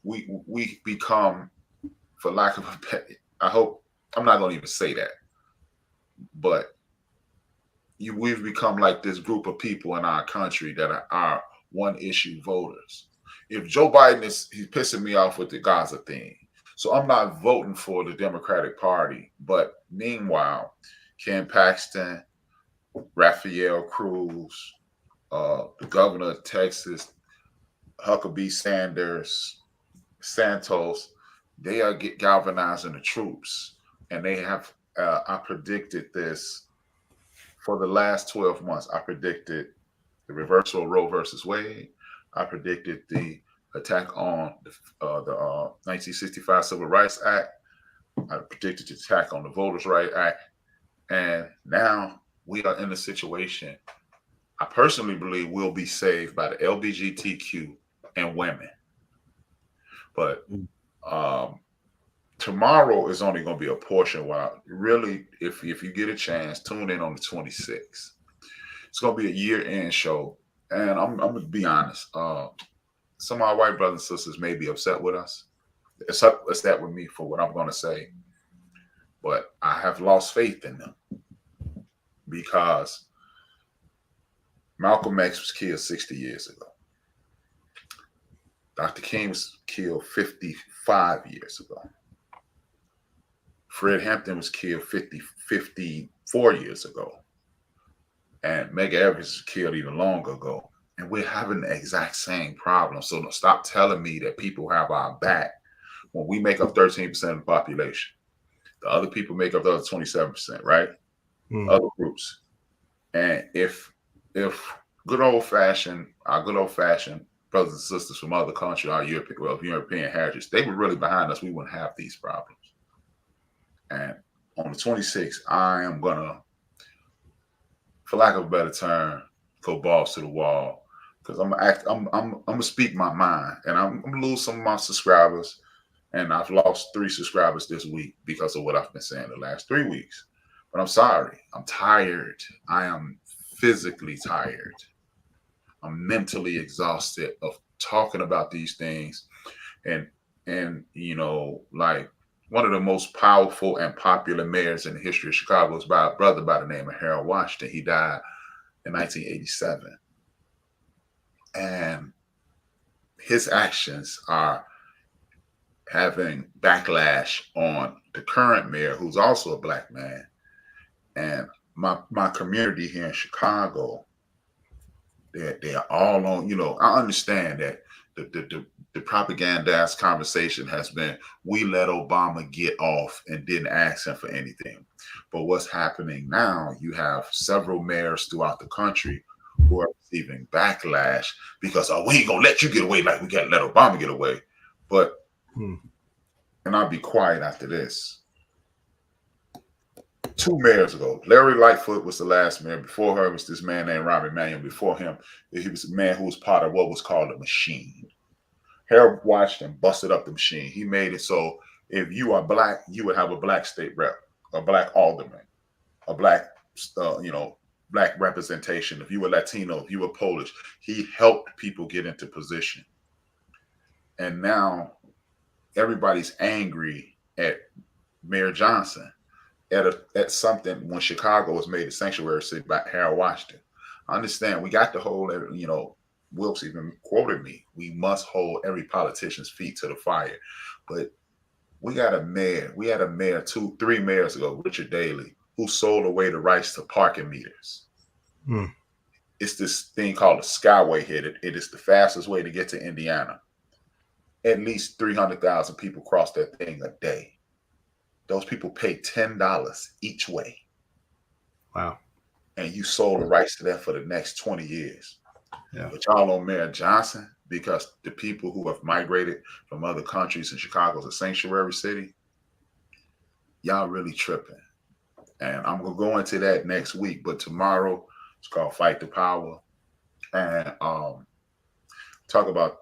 we become, for lack of a better, I'm not going to even say that, but we've become like this group of people in our country that are one issue voters. If Joe Biden he's pissing me off with the Gaza thing. So I'm not voting for the Democratic Party. But meanwhile, Ken Paxton, Rafael Cruz, the governor of Texas, Huckabee Santos, they are galvanizing the troops. And they have, I predicted this for the last 12 months. I predicted the reversal of Roe versus Wade. I predicted the attack on the 1965 Civil Rights Act. I predicted the attack on the Voters' Rights Act. And now we are in a situation I personally believe will be saved by the LGBTQ and women. But tomorrow is only going to be a portion. While really, if you get a chance, tune in on the 26th. It's going to be a year-end show. And I'm going to be honest. Some of our white brothers and sisters may be upset with us. It's upset with me for what I'm going to say. But I have lost faith in them because Malcolm X was killed 60 years ago. Dr. King was killed 55 years ago. Fred Hampton was killed 54 years ago. And Medgar Evers was killed even longer ago. And we're having the exact same problem. So don't stop telling me that people have our back when we make up 13% of the population. The other people make up the other 27%, right? Mm. Other groups. And if our good old fashioned brothers and sisters from other countries, our European heritage, they were really behind us, we wouldn't have these problems. And on the 26th, I am gonna, for lack of a better term, go balls to the wall, because I'm gonna speak my mind, and I'm gonna lose some of my subscribers, and I've lost 3 subscribers this week because of what I've been saying the last 3 weeks. But I'm sorry, I'm tired. I am physically tired. I'm mentally exhausted of talking about these things, and like one of the most powerful and popular mayors in the history of Chicago is by a brother by the name of Harold Washington. He died in 1987. And his actions are having backlash on the current mayor, who's also a black man. And my community here in Chicago, they are all on, I understand that the propagandized conversation has been, we let Obama get off and didn't ask him for anything. But what's happening now, you have several mayors throughout the country who are receiving backlash because, we ain't gonna let you get away like we can't let Obama get away. But, and I'll be quiet after this. 2 mayors ago, Larry Lightfoot was the last mayor. Before her was this man named Rahm Emanuel. Before him, he was a man who was part of what was called a machine. Harold Washington busted up the machine. He made it so if you are black, you would have a black state rep, a black alderman, a black, black representation. If you were Latino, if you were Polish, he helped people get into position. And now everybody's angry at Mayor Johnson. At something when Chicago was made a sanctuary city by Harold Washington. I understand we got to hold, Wilkes even quoted me, we must hold every politician's feet to the fire. But we had a mayor 3 mayors ago, Richard Daley, who sold away the rights to parking meters. It's this thing called the Skyway here. It is the fastest way to get to Indiana. At least 300,000 people cross that thing a day. Those people pay $10 each way. Wow. And you sold the rights to that for the next 20 years. Yeah. But y'all on Mayor Johnson, because the people who have migrated from other countries and Chicago's a sanctuary city, y'all really tripping. And I'm going to go into that next week. But tomorrow, it's called Fight the Power. And talk about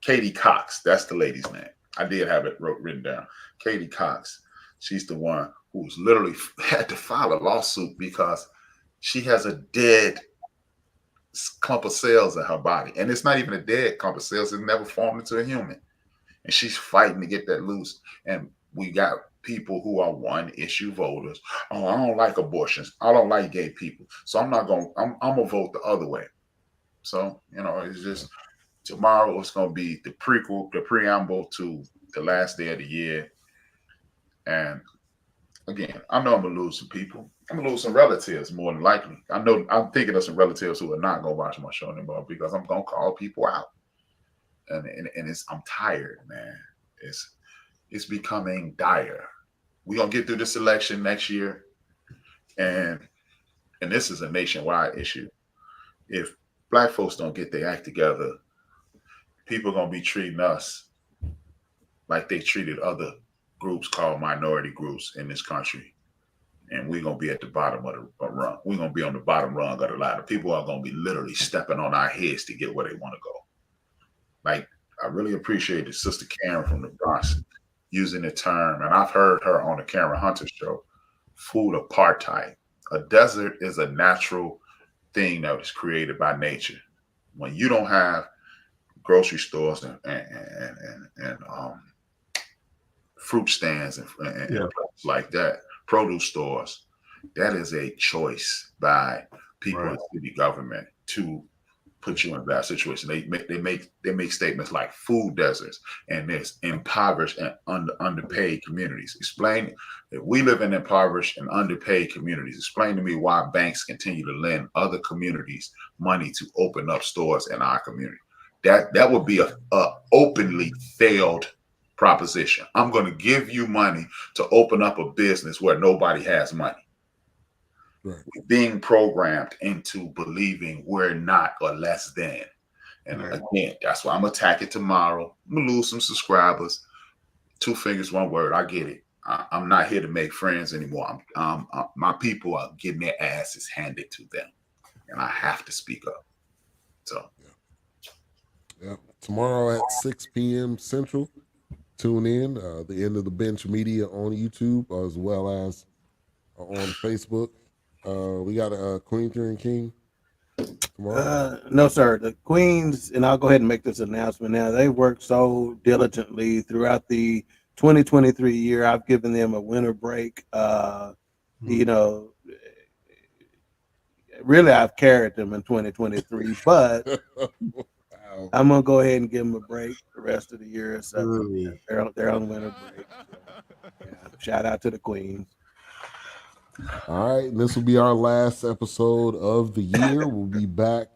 Katie Cox. That's the lady's name. I did have it written down. Katie Cox. She's the one who's literally had to file a lawsuit because she has a dead clump of cells in her body. And it's not even a dead clump of cells. It never formed into a human. And she's fighting to get that loose. And we got people who are one-issue voters. Oh, I don't like abortions. I don't like gay people. So I'm going to vote the other way. So, it's just... Tomorrow is going to be the preamble to the last day of the year. And again, I know I'm going to lose some people. I'm going to lose some relatives more than likely. I know I'm thinking of some relatives who are not going to watch my show anymore because I'm going to call people out. And I'm tired, man. It's becoming dire. We're going to get through this election next year. And this is a nationwide issue. If black folks don't get their act together, people are going to be treating us like they treated other groups called minority groups in this country. And we're going to be at the bottom of the rung. We're going to be on the bottom rung of the ladder. People are going to be literally stepping on our heads to get where they want to go. Like, I really appreciate Sister Karen from the Bronx using the term, and I've heard her on the Karen Hunter show, food apartheid. A desert is a natural thing that was created by nature. When you don't have grocery stores and fruit stands and like that, produce stores, that is a choice by people in city government to put you in that situation. They make statements like food deserts, and there's impoverished and underpaid communities. Explain if we live in impoverished and underpaid communities. Explain to me why banks continue to lend other communities money to open up stores in our community. That would be a openly failed proposition. I'm going to give you money to open up a business where nobody has money. Right. Being programmed into believing we're not or less than. And again, that's why I'm going to attack it tomorrow. I'm going to lose some subscribers. 2 fingers, 1 word. I get it. I'm not here to make friends anymore. My people are getting their asses handed to them. And I have to speak up. So, yeah. Tomorrow at 6 p.m. Central, tune in. The End of the Bench Media on YouTube, as well as on Facebook. We got a Queen and King tomorrow. No, sir. The Queens, and I'll go ahead and make this announcement now. They worked so diligently throughout the 2023 year. I've given them a winter break. You know, really, I've carried them in 2023, but Wow. I'm gonna go ahead and give them a break the rest of the year. So they're on winter break. So, yeah, shout out to the Queens. All right, and this will be our last episode of the year. We'll be back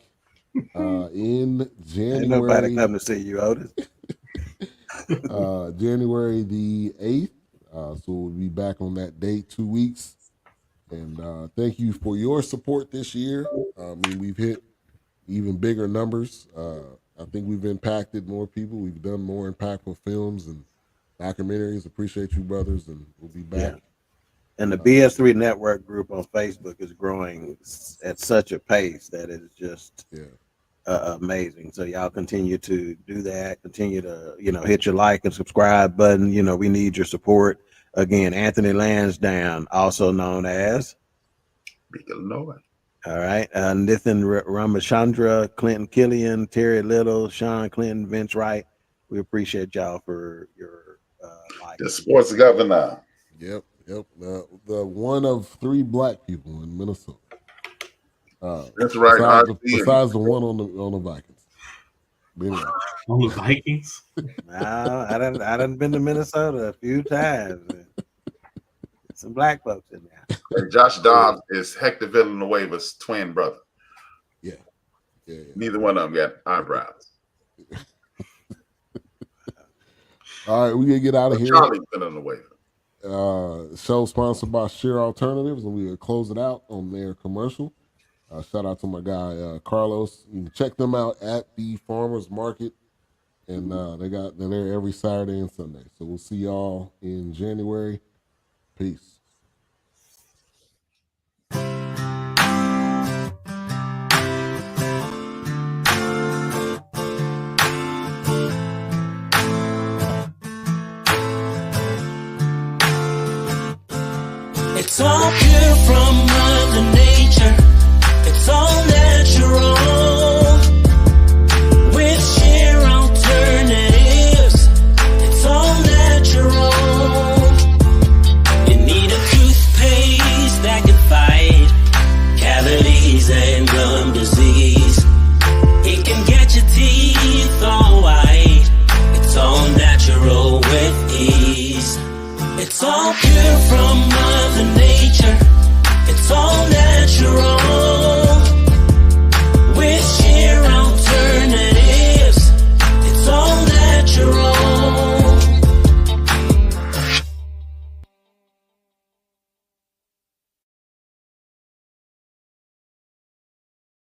in January. Ain't nobody come to see you, Otis. January the 8th. So we'll be back on that date, 2 weeks. And thank you for your support this year. I mean, we've hit even bigger numbers. I think we've impacted more people. We've done more impactful films and documentaries. Appreciate you, brothers, and we'll be back. Yeah. And the BS3 Network group on Facebook is growing at such a pace that it is just amazing. So y'all continue to do that. Continue to, hit your like and subscribe button. We need your support. Again, Anthony Lansdowne, also known as Illinois. All right. Nathan Ramachandra, Clinton Killian, Terry Little, Sean Clinton, Vince Wright. We appreciate y'all for your like. The sports governor. Yep. The one of 3 black people in Minnesota. That's right. Besides the one on the Vikings. Anyway. On the Vikings? No, I done been to Minnesota a few times. Some black folks in there. And Josh Dobbs is Hector Villanueva's twin brother. Yeah. Neither one of them got eyebrows. All right, we're gonna get out of here. Charlie Villanueva. Show sponsored by Share Alternatives, and we're gonna close it out on their commercial. Shout out to my guy Carlos. You can check them out at the Farmers Market, and they're there every Saturday and Sunday. So we'll see y'all in January. Peace. It's all pure from Mother Nature. It's all